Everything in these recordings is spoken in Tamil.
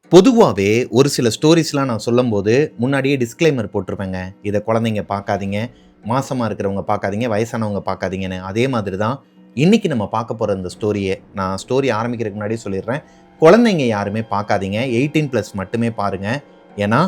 பொதுவாகவே ஒரு சில ஸ்டோரிஸ்லாம் நான் சொல்லும்போது முன்னாடியே டிஸ்க்ளைமர் போட்டிருப்பேங்க. இதை குழந்தைங்க பார்க்காதீங்க, மாசமாக இருக்கிறவங்க பார்க்காதீங்க, வயசானவங்க பார்க்காதீங்கன்னு. அதே மாதிரி தான் இன்றைக்கி நம்ம பார்க்க போகிற இந்த ஸ்டோரியே. நான் ஸ்டோரி ஆரம்பிக்கிறதுக்கு முன்னாடியே சொல்லிடுறேன், குழந்தைங்க யாருமே பார்க்காதீங்க, 18+ மட்டுமே பாருங்கள். ஏன்னா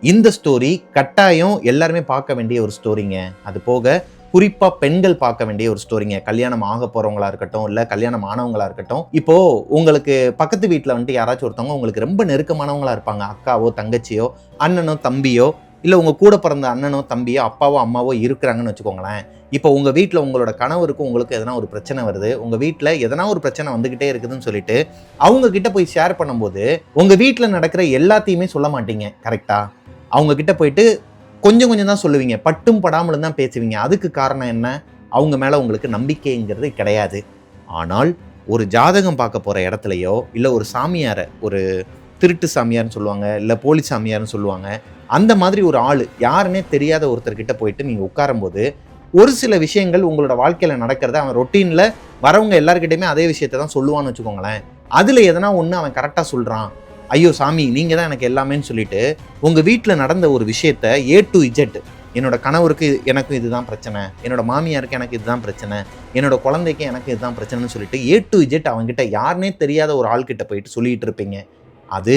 இந்த ஸ்டோரி கட்டாயம் எல்லாருமே பார்க்க வேண்டிய ஒரு ஸ்டோரிங்க. அது போக குறிப்பாக பெண்கள் பார்க்க வேண்டிய ஒரு ஸ்டோரிங்க. கல்யாணம் ஆக போகிறவங்களா இருக்கட்டும், இல்லை கல்யாணம் ஆனவங்களா இருக்கட்டும். இப்போது உங்களுக்கு பக்கத்து வீட்டில் வந்துட்டு யாராச்சும் ஒருத்தவங்க உங்களுக்கு ரொம்ப நெருக்கமானவங்களா இருப்பாங்க. அக்காவோ தங்கச்சியோ அண்ணனோ தம்பியோ, இல்லை உங்கள் கூட பிறந்த அண்ணனோ தம்பியோ அப்பாவோ அம்மாவோ இருக்கிறாங்கன்னு வச்சுக்கோங்களேன். இப்போ உங்கள் வீட்டில் உங்களோட கணவருக்கும் உங்களுக்கு எதனா ஒரு பிரச்சனை வருது, உங்கள் வீட்டில் எதனா ஒரு பிரச்சனை வந்துக்கிட்டே இருக்குதுன்னு சொல்லிட்டு அவங்க கிட்ட போய் ஷேர் பண்ணும்போது உங்கள் வீட்டில் நடக்கிற எல்லாத்தையுமே சொல்ல மாட்டீங்க. கரெக்டாக அவங்க கிட்ட போயிட்டு கொஞ்சம் கொஞ்சம் தான் சொல்லுவீங்க, பட்டும் படாமலும் தான் பேசுவீங்க. அதுக்கு காரணம் என்ன? அவங்க மேலே உங்களுக்கு நம்பிக்கைங்கிறது கிடையாது. ஆனால் ஒரு ஜாதகம் பார்க்க போகிற இடத்துலையோ, இல்லை ஒரு சாமியாரை, ஒரு திருட்டு சாமியார்னு சொல்லுவாங்க, இல்லை போலி சாமியார்னு சொல்லுவாங்க, அந்த மாதிரி ஒரு ஆள் யாருன்னே தெரியாத ஒருத்தர்கிட்ட போயிட்டு நீங்கள் உட்காரும்போது ஒரு சில விஷயங்கள் உங்களோட வாழ்க்கையில் நடக்கிறத அவன் ரொட்டீனில் வரவங்க எல்லாருக்கிட்டையுமே அதே விஷயத்தை தான் சொல்லுவான்னு வச்சுக்கோங்களேன். அதில் எதனா ஒன்று அவன் கரெக்டாக சொல்கிறான், ஐயோ சாமி நீங்கள் தான் எனக்கு எல்லாமேன்னு சொல்லிட்டு உங்கள் வீட்டில் நடந்த ஒரு விஷயத்த A to Z, என்னோட கணவருக்கு எனக்கும் இதுதான் பிரச்சனை, என்னோட மாமியாருக்கு எனக்கு இதுதான் பிரச்சனை, என்னோட குழந்தைக்கு எனக்கு இதுதான் பிரச்சனைன்னு சொல்லிட்டு A to Z அவங்ககிட்ட யாருன்னே தெரியாத ஒரு ஆள்கிட்ட போயிட்டு சொல்லிட்டு இருப்பீங்க. அது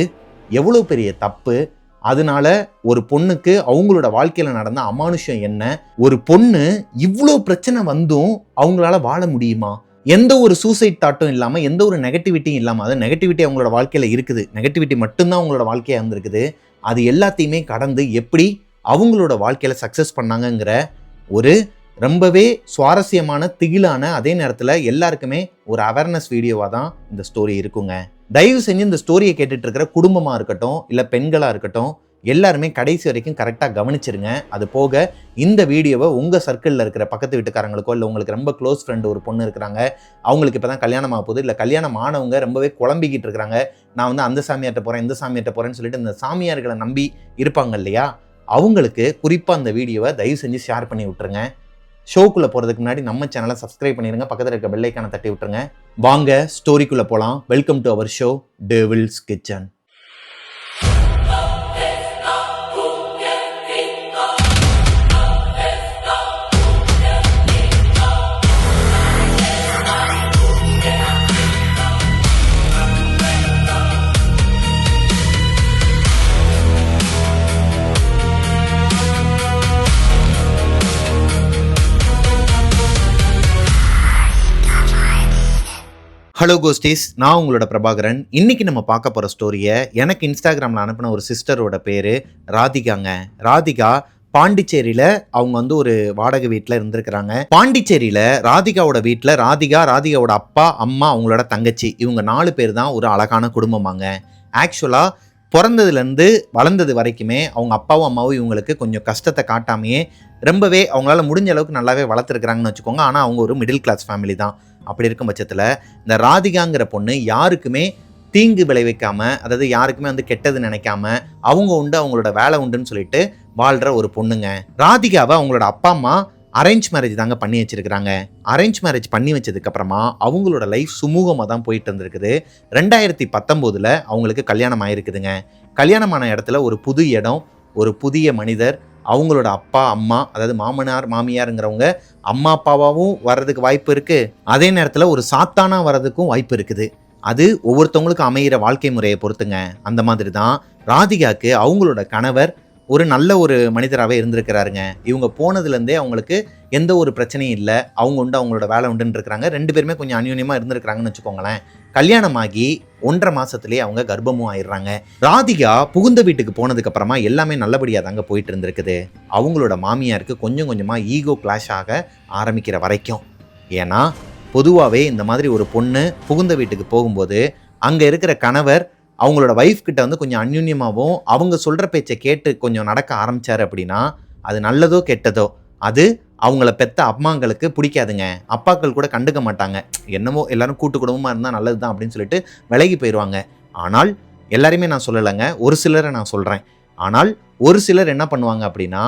எவ்வளோ பெரிய தப்பு. அதனால ஒரு பொண்ணுக்கு அவங்களோட வாழ்க்கையில் நடந்த அமானுஷம் என்ன? ஒரு பொண்ணு இவ்வளோ பிரச்சனை வந்தும் அவங்களால வாழ முடியுமா? எந்த ஒரு சூசைட் தாட்டும் இல்லாமல், எந்த ஒரு நெகட்டிவிட்டியும் இல்லாமல், அது நெகட்டிவிட்டி அவங்களோட வாழ்க்கையில் இருக்குது, நெகட்டிவிட்டி மட்டும்தான் அவங்களோட வாழ்க்கையாக இருந்திருக்குது, அது எல்லாத்தையுமே கடந்து எப்படி அவங்களோட வாழ்க்கையில் சக்ஸஸ் பண்ணாங்கங்கிற ஒரு ரொம்பவே சுவாரஸ்யமான, திகிலான, அதே நேரத்தில் எல்லாருக்குமே ஒரு அவேர்னஸ் வீடியோவாக தான் இந்த ஸ்டோரி இருக்குங்க. தயவு செஞ்சு இந்த ஸ்டோரியை கேட்டுட்டு இருக்கிற குடும்பமாக இருக்கட்டும், இல்லை பெண்களாக இருக்கட்டும், எல்லாருமே கடைசி வரைக்கும் கரெக்டாக கவனிச்சிருங்க. அது போக இந்த வீடியோவை உங்கள் சர்க்கிளில் இருக்கிற பக்கத்து வீட்டுக்காரங்களுக்கோ, இல்லை உங்களுக்கு ரொம்ப க்ளோஸ் ஃப்ரெண்டு ஒரு பொண்ணு இருக்கிறாங்க, அவங்களுக்கு இப்போ தான் கல்யாணம் ஆக போகுது, இல்லை கல்யாணம் ஆனவங்க ரொம்பவே குழம்பிக்கிட்டு இருக்கிறாங்க, நான் வந்து அந்த சாமியார்ட்ட போகிறேன், இந்த சாமியார்ட்ட போகிறேன்னு சொல்லிட்டு இந்த சாமியார்களை நம்பி இருப்பாங்க இல்லையா, அவங்களுக்கு குறிப்பாக அந்த வீடியோவை தயவு செஞ்சு ஷேர் பண்ணி விட்டுருங்க. ஷோக்குள்ளே போகிறதுக்கு முன்னாடி நம்ம சேனலை சப்ஸ்கிரைப் பண்ணிடுங்க, பக்கத்தில் இருக்க பெல் ஐக்கானை தட்டி விட்டுருங்க. வாங்க ஸ்டோரிக்குள்ளே போகலாம். Welcome to our show devil's kitchen. Hello ghosties, நான் உங்களோட பிரபாகரன். இன்னைக்கு நம்ம பார்க்க போகிற ஸ்டோரியை எனக்கு இன்ஸ்டாகிராமில் அனுப்பின ஒரு சிஸ்டரோட பேர் ராதிகாங்க. ராதிகா பாண்டிச்சேரியில் அவங்க வந்து ஒரு வாடகை வீட்டில் இருந்திருக்கிறாங்க. பாண்டிச்சேரியில் ராதிகாவோட வீட்டில் ராதிகாவோட அப்பா, அம்மா, அவங்களோட தங்கச்சி, இவங்க 4 பேர் தான் ஒரு அழகான குடும்பமாங்க. ஆக்சுவலாக பிறந்ததுலேருந்து வளர்ந்தது வரைக்குமே அவங்க அப்பாவும் அம்மாவும் இவங்களுக்கு கொஞ்சம் கஷ்டத்தை காட்டாமையே ரொம்பவே அவங்களால முடிஞ்ச அளவுக்கு நல்லாவே வளர்த்துருக்குறாங்கன்னு வச்சுக்கோங்க. ஆனால் அவங்க ஒரு மிடில் கிளாஸ் ஃபேமிலி தான். அப்படி இருக்கும் பட்சத்தில் இந்த ராதிகாங்கிற பொண்ணு யாருக்குமே தீங்கு விளைவிக்காம, அதாவது யாருக்குமே வந்து கெட்டது நினைக்காம, அவங்க உண்டு அவங்களோட வேலை உண்டுன்னு சொல்லிட்டு வாழ்கிற ஒரு பொண்ணுங்க. ராதிகாவை அவங்களோட அப்பா அம்மா அரேஞ்ச் மேரேஜ் தாங்க பண்ணி வச்சிருக்கிறாங்க. அரேஞ்ச் மேரேஜ் பண்ணி வச்சதுக்கப்புறமா அவங்களோட லைஃப் சுமூகமாக தான் போயிட்டு இருந்திருக்குது. 2019 அவங்களுக்கு கல்யாணம் ஆயிருக்குதுங்க. கல்யாணமான இடத்துல ஒரு புது இடம், ஒரு புதிய மனிதர், அவங்களோட அப்பா அம்மா, அதாவது மாமனார் மாமியாருங்கிறவங்க அம்மா அப்பாவாகவும் வர்றதுக்கு வாய்ப்பு இருக்குது, அதே நேரத்தில் ஒரு சாத்தானா வர்றதுக்கும் வாய்ப்பு இருக்குது. அது ஒவ்வொருத்தவங்களுக்கும் அமைகிற வாழ்க்கை முறையை பொறுத்துங்க. அந்த மாதிரி தான் ராதிகாவுக்கு அவங்களோட கணவர் ஒரு நல்ல ஒரு மனிதராகவே இருந்திருக்கிறாருங்க. இவங்க போனதுலேருந்தே அவங்களுக்கு எந்த ஒரு பிரச்சனையும் இல்லை, அவங்க உண்டு அவங்களோட வேலை உண்டுன்னு இருக்கிறாங்க. 2 பேருமே கொஞ்சம் அந்யோன்யமாக இருந்திருக்கிறாங்கன்னு வச்சுக்கோங்களேன். கல்யாணமாகி 1.5 மாதத்துலேயே அவங்க கர்ப்பமும் ஆயிடுறாங்க. ராதிகா புகுந்த வீட்டுக்கு போனதுக்கப்புறமா எல்லாமே நல்லபடியாக தாங்க போயிட்டு இருந்திருக்குது. அவங்களோட மாமியாருக்கு கொஞ்சம் கொஞ்சமாக ஈகோ கிளாஷ் ஆக ஆரம்பிக்கிற வரைக்கும். ஏன்னா பொதுவாகவே இந்த மாதிரி ஒரு பொண்ணு புகுந்த வீட்டுக்கு போகும்போது அங்கே இருக்கிற கணவர் அவங்களோட ஒய்ஃப் கிட்ட வந்து கொஞ்சம் அந்யுன்யமாகவும் அவங்க சொல்கிற பேச்சை கேட்டு கொஞ்சம் நடக்க ஆரம்பித்தார் அப்படின்னா, அது நல்லதோ கெட்டதோ அது அவங்கள பெத்த அம்மாங்களுக்கு பிடிக்காதுங்க. அப்பாக்கள் கூட கண்டுக்க மாட்டாங்க. என்னமோ எல்லாரும் கூட்டு குடும்பமாக இருந்தால் நல்லது தான் அப்படின்னு சொல்லிட்டு விலகி போயிடுவாங்க. ஆனால் எல்லாரையுமே நான் சொல்லலைங்க, ஒரு சிலரை நான் சொல்கிறேன். ஆனால் ஒரு சிலர் என்ன பண்ணுவாங்க அப்படின்னா,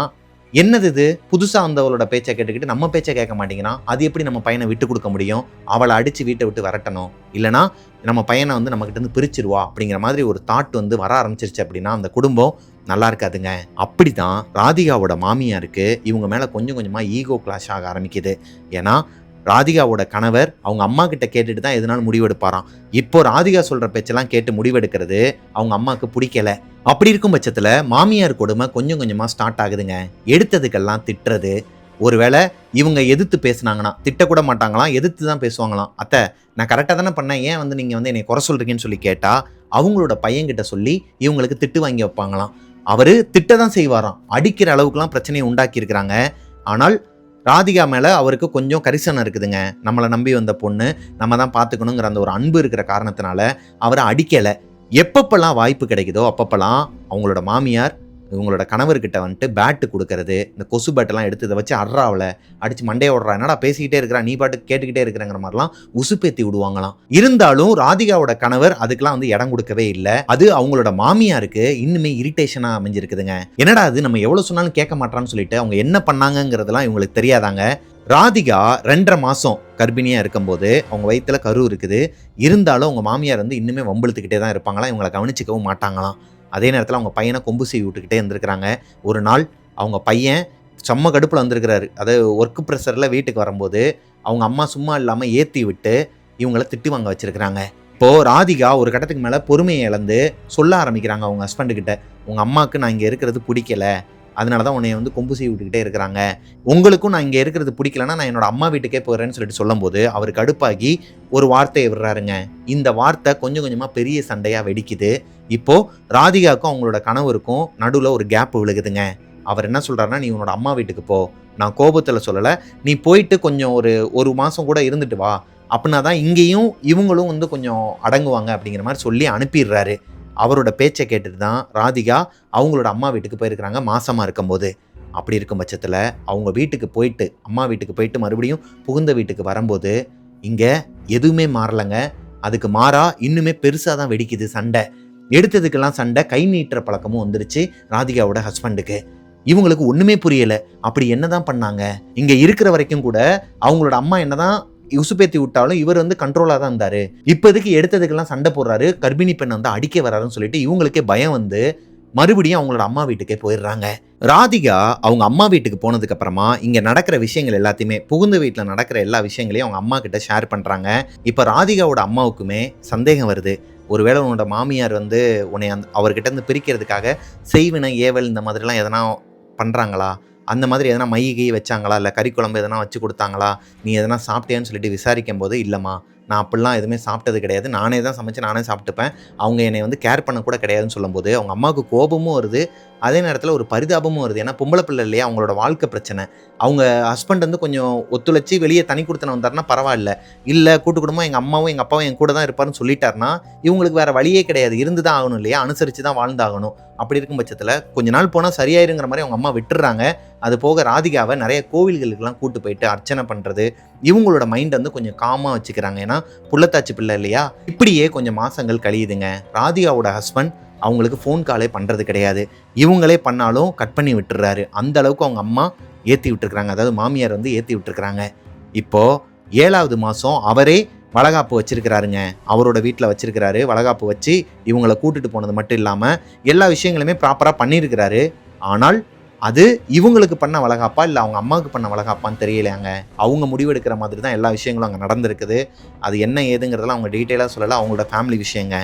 என்னது இது, புதுசா வந்தவளோட பேச்சை கேட்டுக்கிட்டு நம்ம பேச்சை கேட்க மாட்டேங்கிறான், அது எப்படி நம்ம பையனை விட்டு கொடுக்க முடியும், அவளை அடிச்சு வீட்டை விட்டு விரட்டணும், இல்லைனா நம்ம பையனை வந்து நம்மகிட்ட இருந்து பிரிச்சிருவா அப்படிங்கிற மாதிரி ஒரு தாட் வந்து வர ஆரம்பிச்சிருச்சு அப்படின்னா அந்த குடும்பம் நல்லா இருக்காதுங்க. அப்படிதான் ராதிகாவோட மாமியாருக்கு இவங்க மேல கொஞ்சம் கொஞ்சமா ஈகோ கிளாஷ் ஆக ஆரம்பிக்குது. ஏன்னா ராதிகாவோட கணவர் அவங்க அம்மா கிட்ட கேட்டுட்டு தான் எதனாலும் முடிவெடுப்பாராம். இப்போ ராதிகா சொல்ற பேச்செல்லாம் கேட்டு முடிவெடுக்கிறது அவங்க அம்மாவுக்கு பிடிக்கல. அப்படி இருக்கும் பட்சத்துல மாமியார் கொடுமை கொஞ்சம் கொஞ்சமா ஸ்டார்ட் ஆகுதுங்க. எடுத்ததுக்கெல்லாம் திட்டுறது, ஒருவேளை இவங்க எதிர்த்து பேசுனாங்கன்னா திட்டக்கூட மாட்டாங்களாம், எதிர்த்து தான் பேசுவாங்களாம். அத்தை நான் கரெக்டாக தானே பண்ணேன், ஏன் வந்து நீங்கள் வந்து என்னை குறை சொல்கிறீங்கன்னு சொல்லி கேட்டால் அவங்களோட பையன்கிட்ட சொல்லி இவங்களுக்கு திட்டு வாங்கி வைப்பாங்களாம். அவர் திட்ட தான் செய்வாராம், அடிக்கிற அளவுக்குலாம் பிரச்சனையை உண்டாக்கியிருக்கிறாங்க. ஆனால் ராதிகா மேலே அவருக்கு கொஞ்சம் கரிசனம் இருக்குதுங்க. நம்மளை நம்பி வந்த பொண்ணு, நம்ம தான் பார்த்துக்கணுங்கிற அந்த ஒரு அன்பு இருக்கிற காரணத்தினால அவரை அடிக்கலை. எப்பப்பெல்லாம் வாய்ப்பு கிடைக்குதோ அப்பப்பெல்லாம் அவங்களோட மாமியார் இவங்களோட கணவர்கிட்ட வந்துட்டு பேட்டு கொடுக்கறது, இந்த கொசு பேட்டெல்லாம் எடுத்து இதை வச்சு அட்றாவில் அடித்து மண்டையை ஓடுறா, என்னடா பேசிக்கிட்டே இருக்கிறா, நீ பாட்டு கேட்டுக்கிட்டே இருக்கிறங்கிற மாதிரிலாம் உசுப்பேத்தி விடுவாங்களாம். இருந்தாலும் ராதிகாவோட கணவர் அதுக்கெல்லாம் வந்து இடம் கொடுக்கவே இல்லை. அது அவங்களோட மாமியாருக்கு இன்னுமே இரிட்டேஷனாக அமைஞ்சிருக்குதுங்க. என்னடா அது நம்ம எவ்வளோ சொன்னாலும் கேட்க மாட்டான்னு சொல்லிட்டு அவங்க என்ன பண்ணாங்கிறதுலாம் இவங்களுக்கு தெரியாதாங்க. ராதிகா 2.5 மாதம் கர்ப்பிணியாக இருக்கும்போது அவங்க வயிற்றுல கரு இருக்குது. இருந்தாலும் அவங்க மாமியார் வந்து இன்னுமே வம்பிழுத்துக்கிட்டே தான் இருப்பாங்களாம், இவங்களை கவனிச்சிக்கவும் மாட்டாங்களாம். அதே நேரத்தில் அவங்க பையனை கொம்பு சீவி விட்டுக்கிட்டே இருந்திருக்கிறாங்க. ஒரு நாள் அவங்க பையன் செம்ம கடுப்பில் வந்திருக்கிறாரு. அதாவது ஒர்க் ப்ரெஷரில் வீட்டுக்கு வரும்போது அவங்க அம்மா சும்மா இல்லாமல் ஏற்றி விட்டு இவங்கள திட்டு வாங்க வச்சுருக்கிறாங்க. இப்போது ராதிகா ஒரு கட்டத்துக்கு மேலே பொறுமையை இழந்து சொல்ல ஆரம்பிக்கிறாங்க அவங்க ஹஸ்பண்டுக்கிட்ட, உங்கள் அம்மாவுக்கு நான் இங்கே இருக்கிறது பிடிக்கல, அதனால தான் உன்னை வந்து கொம்பு சீவி விட்டுக்கிட்டே இருக்கிறாங்க, உங்களுக்கும் நான் இங்கே இருக்கிறது பிடிக்கலன்னா நான் என்னோட அம்மா வீட்டுக்கே போகிறேன்னு சொல்லிட்டு சொல்லும்போது அவர் கடுப்பாகி ஒரு வார்த்தையை விடுறாருங்க. இந்த வார்த்தை கொஞ்சம் கொஞ்சமாக பெரிய சண்டையாக வெடிக்குது. இப்போது ராதிகாவுக்கும் அவங்களோட கணவருக்கும் நடுவில் ஒரு கேப் விழுகுதுங்க. அவர் என்ன சொல்கிறாருன்னா, நீ உன்னோட அம்மா வீட்டுக்கு போ, நான் கோபத்தில் சொல்லலை, நீ போயிட்டு கொஞ்சம் ஒரு மாதம் கூட இருந்துட்டு வா, அப்படின்னா தான் இங்கேயும் இவங்களும் வந்து கொஞ்சம் அடங்குவாங்க அப்படிங்கிற மாதிரி சொல்லி அனுப்பிடுறாரு. அவரோட பேச்சை கேட்டுட்டு தான் ராதிகா அவங்களோட அம்மா வீட்டுக்கு போயிருக்கிறாங்க மாசமாக இருக்கும்போது. அப்படி இருக்கும் பட்சத்தில் அவங்க வீட்டுக்கு போயிட்டு அம்மா வீட்டுக்கு போயிட்டு மறுபடியும் புகுந்த வீட்டுக்கு வரும்போது இங்கே எதுவுமே மாறலைங்க. அதுக்கு மாறா இன்னுமே பெருசாக தான் வெடிக்குது சண்டை. எடுத்ததுக்கெல்லாம் சண்டை, கை நீட்டுற பழக்கமும் வந்துருச்சு ராதிகாவோட ஹஸ்பண்டுக்கு. இவங்களுக்கு ஒன்றுமே புரியலை, அப்படி என்ன தான் பண்ணாங்க. இங்கே இருக்கிற வரைக்கும் கூட அவங்களோட அம்மா என்ன தான் உசுப்பேத்தி விட்டாலும் இவர் வந்து கண்ட்ரோலாக தான் இருந்தார். இப்போதைக்கு எடுத்ததுக்கெல்லாம் சண்டை போடுறாரு, கர்ப்பிணி பெண் வந்து அடிக்க வராருன்னு சொல்லிட்டு இவங்களுக்கே பயம் வந்து மறுபடியும் அவங்களோட அம்மா வீட்டுக்கே போயிடுறாங்க. ராதிகா அவங்க அம்மா வீட்டுக்கு போனதுக்கு அப்புறமா இங்கே நடக்கிற விஷயங்கள் எல்லாத்தையுமே, புகுந்த வீட்டில் நடக்கிற எல்லா விஷயங்களையும் அவங்க அம்மா கிட்ட ஷேர் பண்ணுறாங்க. இப்போ ராதிகாவோட அம்மாவுக்குமே சந்தேகம் வருது, ஒருவேளை உன்னோட மாமியார் வந்து உன்னை அவர்கிட்ட இருந்து பிரிக்கிறதுக்காக செய்வினை ஏவல் இந்த மாதிரிலாம் எதனா பண்ணுறாங்களா, அந்த மாதிரி எதனா மைகை வச்சாங்களா, இல்லை கறி குழம்பு எதனா வச்சு கொடுத்தாங்களா, நீ எதனா சாப்பிட்டியான்னு சொல்லிட்டு விசாரிக்கும் போது, இல்லைம்மா நான் அப்படிலாம் எதுவுமே சாப்பிட்டது கிடையாது, நானே தான் சமைச்சு நானே சாப்பிட்டுப்பேன், அவங்க என்னை வந்து கேர் பண்ண கூட கிடையாதுன்னு சொல்லும்போது அவங்க அம்மாவுக்கு கோபமும் வருது, அதே நேரத்தில் ஒரு பரிதாபமும் வருது. ஏன்னா பொம்பளை பிள்ளை இல்லையா, அவங்களோட வாழ்க்கை பிரச்சனை. அவங்க ஹஸ்பண்ட் வந்து கொஞ்சம் ஒத்துழைச்சி வெளியே தனி கொடுத்தன வந்தாருன்னா பரவாயில்ல, இல்லை கூட்டு குடும்பம் எங்கள் அம்மாவும் எங்கள் அப்பாவும் என் கூட தான் இருப்பாருன்னு சொல்லிட்டாருன்னா இவங்களுக்கு வேறு வழியே கிடையாது, இருந்து தான் ஆகணும் இல்லையா, அனுசரித்து தான் வாழ்ந்தாகணும். அப்படி இருக்கும் பட்சத்தில் கொஞ்ச நாள் போனால் சரியாயிருங்கிற மாதிரி அவங்க அம்மா விட்டுறாங்க. அது போக ராதிகாவை நிறைய கோவில்களுக்கெல்லாம் கூட்டு போயிட்டு அர்ச்சனை பண்ணுறது, இவங்களோட மைண்டை வந்து கொஞ்சம் காமாக வச்சுக்கிறாங்க. ஏன்னா புள்ளத்தாச்சி பிள்ளை இல்லையா. இப்படியே கொஞ்சம் மாதங்கள் கழியுதுங்க. ராதிகாவோட ஹஸ்பண்ட் அவங்களுக்கு ஃபோன் காலே பண்ணுறது கிடையாது, இவங்களே பண்ணாலும் கட் பண்ணி விட்டுறாரு. அந்த அளவுக்கு அவங்க அம்மா ஏற்றி விட்டுருக்குறாங்க, அதாவது மாமியார் வந்து ஏற்றி விட்டுருக்குறாங்க. இப்போது 7வது மாதம் அவரே வளகாப்பு வச்சிருக்கிறாருங்க, அவரோட வீட்டில் வச்சிருக்கிறாரு. வளகாப்பு வச்சு இவங்களை கூட்டுட்டு போனது மட்டும் இல்லாமல் எல்லா விஷயங்களுமே ப்ராப்பராக பண்ணியிருக்கிறாரு. ஆனால் அது இவங்களுக்கு பண்ண வளகாப்பா இல்லை அவங்க அம்மாவுக்கு பண்ண வளகாப்பான்னு தெரியலையாங்க. அவங்க முடிவெடுக்கிற மாதிரி தான் எல்லா விஷயங்களும் அங்கே நடந்திருக்குது. அது என்ன ஏதுங்கிறதெல்லாம் அவங்க டீட்டெயிலாக சொல்லலை, அவங்களோட ஃபேமிலி விஷயங்க.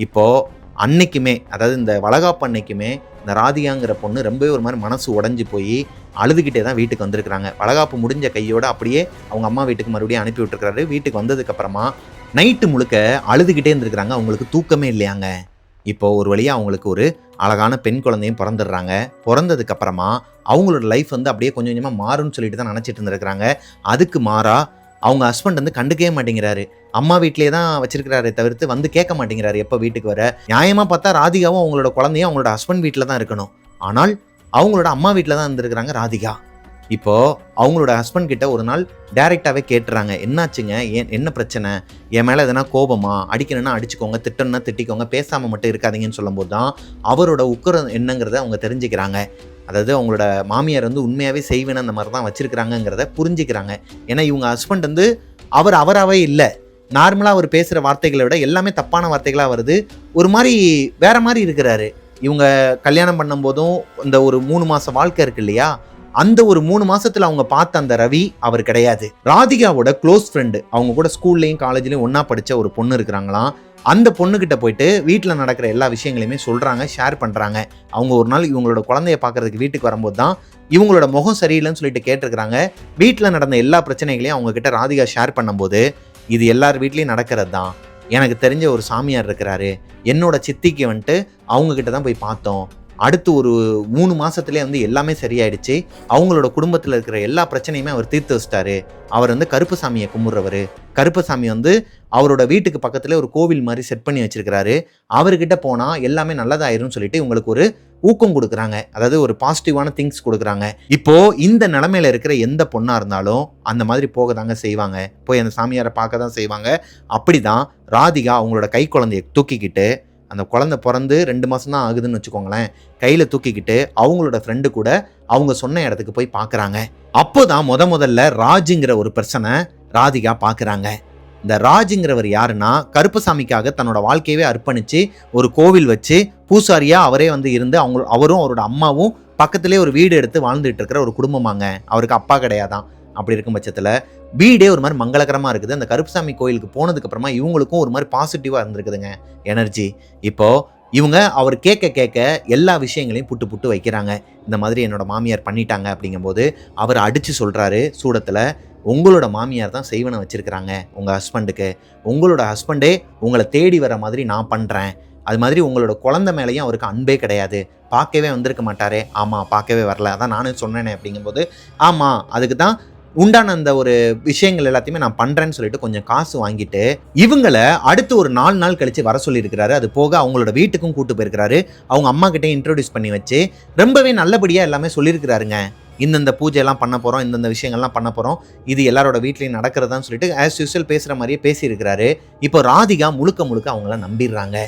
இப்போது அன்னைக்குமே, அதாவது இந்த வளகாப்பு அன்னைக்குமே இந்த ராதிகாங்கிற பொண்ணு ரொம்பவே ஒரு மாதிரி மனசு உடஞ்சி போய் அழுதுகிட்டே தான் வீட்டுக்கு வந்திருக்கிறாங்க. வளகாப்பு முடிஞ்ச கையோடு அப்படியே அவங்க அம்மா வீட்டுக்கு மறுபடியும் அனுப்பி விட்டுருக்கிறாரு. வீட்டுக்கு வந்ததுக்கப்புறமா நைட்டு முழுக்க அழுதுகிட்டே இருந்திருக்கிறாங்க, அவங்களுக்கு தூக்கமே இல்லையாங்க. இப்போது ஒரு வழியாக அவங்களுக்கு ஒரு அழகான பெண் குழந்தையும் பிறந்துடுறாங்க. பிறந்ததுக்கப்புறமா அவங்களோட லைஃப் வந்து அப்படியே கொஞ்சம் கொஞ்சமாக மாறும்னு சொல்லிட்டு தான் நினச்சிட்டு இருந்திருக்கிறாங்க. அதுக்கு மாறா அவங்க ஹஸ்பண்ட் வந்து கண்டுக்கவே மாட்டேங்கிறாரு, அம்மா வீட்டிலே தான் வச்சிருக்கிறாரே தவிர்த்து வந்து கேட்க மாட்டேங்கிறாரு எப்போ வீட்டுக்கு வர. நியாயமாக பார்த்தா ராதிகாவும் அவங்களோட குழந்தையும் அவங்களோட ஹஸ்பண்ட் வீட்டில் தான் இருக்கணும், ஆனால் அவங்களோட அம்மா வீட்டில் தான் இருந்திருக்கிறாங்க ராதிகா. இப்போது அவங்களோட ஹஸ்பண்ட் கிட்ட ஒரு நாள் டைரெக்டாகவே கேட்டுறாங்க, என்னாச்சுங்க, என்ன பிரச்சனை, என் மேலே எதனா கோபமா, அடிக்கணும்னா அடிச்சுக்கோங்க, திட்டணும்னா திட்டிக்கோங்க, பேசாமல் மட்டும் இருக்காதீங்கன்னு சொல்லும்போது தான் அவரோட உக்கரம் என்னங்கிறத அவங்க தெரிஞ்சுக்கிறாங்க. அதாவது அவங்களோட மாமியார் வந்து உண்மையாகவே செய்வேன்னு அந்த மாதிரி தான் வச்சுருக்கிறாங்கங்கிறத புரிஞ்சுக்கிறாங்க. ஏன்னா இவங்க ஹஸ்பண்ட் வந்து அவராகவே இல்லை. நார்மலாக அவர் பேசுகிற வார்த்தைகளை விட எல்லாமே தப்பான வார்த்தைகளாக வருது. ஒரு மாதிரி வேற மாதிரி இருக்கிறாரு. இவங்க கல்யாணம் பண்ணும்போதும் இந்த ஒரு 3 மாத வாழ்க்கை இருக்கு இல்லையா, அந்த ஒரு 3 மாசத்துல அவங்க பார்த்த அந்த ரவி அவர் கிடையாது. ராதிகாவோட க்ளோஸ் ஃப்ரெண்டு, அவங்க கூட ஸ்கூல்லையும் காலேஜ்லையும் ஒன்னா படிச்ச ஒரு பொண்ணு இருக்கிறாங்களாம். அந்த பொண்ணுகிட்ட போயிட்டு வீட்டில் நடக்கிற எல்லா விஷயங்களையுமே சொல்றாங்க, ஷேர் பண்றாங்க. அவங்க ஒரு நாள் இவங்களோட குழந்தைய பார்க்கறதுக்கு வீட்டுக்கு வரும்போது தான் இவங்களோட முகம் சரியில்லைன்னு சொல்லிட்டு கேட்டிருக்கிறாங்க. வீட்டில் நடந்த எல்லா பிரச்சனைகளையும் அவங்க கிட்ட ராதிகா ஷேர் பண்ணும்போது, இது எல்லார் வீட்லையும் நடக்கிறது தான். எனக்கு தெரிஞ்ச ஒரு சாமியார் இருக்கிறாரு, என்னோட சித்திக்கு வந்துட்டு அவங்க கிட்ட தான் போய் பார்த்தோம். அடுத்து ஒரு 3 மாசத்துலேயே வந்து எல்லாமே சரியாயிடுச்சு. அவங்களோட குடும்பத்தில் இருக்கிற எல்லா பிரச்சனையுமே அவர் தீர்த்து வச்சிட்டாரு. அவர் வந்து கருப்பசாமியை கும்பிட்றவர். கருப்பசாமி வந்து அவரோட வீட்டுக்கு பக்கத்துல ஒரு கோவில் மாதிரி செட் பண்ணி வச்சிருக்கிறாரு. அவர்கிட்ட போனா எல்லாமே நல்லதாயிரும்னு சொல்லிட்டு இவங்களுக்கு ஒரு ஊக்கம் கொடுக்குறாங்க. அதாவது ஒரு பாசிட்டிவான திங்ஸ் கொடுக்குறாங்க. இப்போ இந்த நிலைமையில இருக்கிற எந்த பொண்ணா இருந்தாலும் அந்த மாதிரி போக தாங்க செய்வாங்க. போய் அந்த சாமியாரை பார்க்க தான் செய்வாங்க. அப்படிதான் ராதிகா அவங்களோட கை குழந்தைய தூக்கிக்கிட்டு, அந்த குழந்தை பிறந்து 2 மாதம் தான் ஆகுதுன்னு வச்சுக்கோங்களேன், கையில் தூக்கிக்கிட்டு அவங்களோட ஃப்ரெண்டு கூட அவங்க சொன்ன இடத்துக்கு போய் பார்க்குறாங்க. அப்போ தான் முதல்ல ராஜுங்கிற ஒரு பர்சனை ராதிகா பார்க்குறாங்க. இந்த ராஜுங்கிறவர் யாருன்னா, கருப்பசாமிக்காக தன்னோட வாழ்க்கையவே அர்ப்பணித்து ஒரு கோவில் வச்சு பூசாரியாக அவரே வந்து இருந்து அவரும் அவரோட அம்மாவும் பக்கத்துலேயே ஒரு வீடு எடுத்து வாழ்ந்துட்டு இருக்கிற ஒரு குடும்பமாங்க. அவருக்கு அப்பா கிடையாதான். அப்படி இருக்கும் பட்சத்தில் வீடே ஒரு மாதிரி மங்களகரமாக இருக்குது. அந்த கருப்பசாமி கோயிலுக்கு போனதுக்கு அப்புறமா இவங்களுக்கும் ஒரு மாதிரி பாசிட்டிவாக இருந்திருக்குதுங்க எனர்ஜி. இப்போ இவங்க அவர் கேட்க எல்லா விஷயங்களையும் புட்டு வைக்கிறாங்க. இந்த மாதிரி என்னோட மாமியார் பண்ணிட்டாங்க அப்படிங்கும்போது அவர் அடித்து சொல்கிறாரு சூடத்தில், உங்களோட மாமியார் தான் செய்வனை வச்சுருக்கிறாங்க உங்கள் ஹஸ்பண்டுக்கு. உங்களோட ஹஸ்பண்டே உங்களை தேடி வர மாதிரி நான் பண்ணுறேன். அது மாதிரி உங்களோட குழந்தை மேலேயும் அவருக்கு அன்பே கிடையாது. பார்க்கவே வந்திருக்க மாட்டாரே. ஆமாம், பார்க்கவே வரல, அதான் நானே சொன்னேனே அப்படிங்கும்போது, ஆமாம் அதுக்கு தான் உண்டான அந்த ஒரு விஷயங்கள் எல்லாத்தையுமே நான் பண்ணுறேன்னு சொல்லிட்டு கொஞ்சம் காசு வாங்கிட்டு இவங்களை அடுத்து ஒரு 4 நாள் கழித்து வர சொல்லியிருக்கிறாரு. அது போக அவங்களோட வீட்டுக்கும் கூட்டு போயிருக்கிறாரு. அவங்க அம்மா கிட்டே இன்ட்ரோடியூஸ் பண்ணி வச்சு ரொம்பவே நல்லபடியாக எல்லாமே சொல்லியிருக்கிறாருங்க. இந்தந்த பூஜையெல்லாம் பண்ண போகிறோம், இந்தந்த விஷயங்கள்லாம் பண்ண போகிறோம், இது எல்லாரோட வீட்லையும் நடக்கிறதான்னு சொல்லிட்டு ஆஸ் யூஸ்வல் பேசுகிற மாதிரியே பேசியிருக்கிறாரு. இப்போ ராதிகா முழுக்க அவங்கள நம்பிடுறாங்க.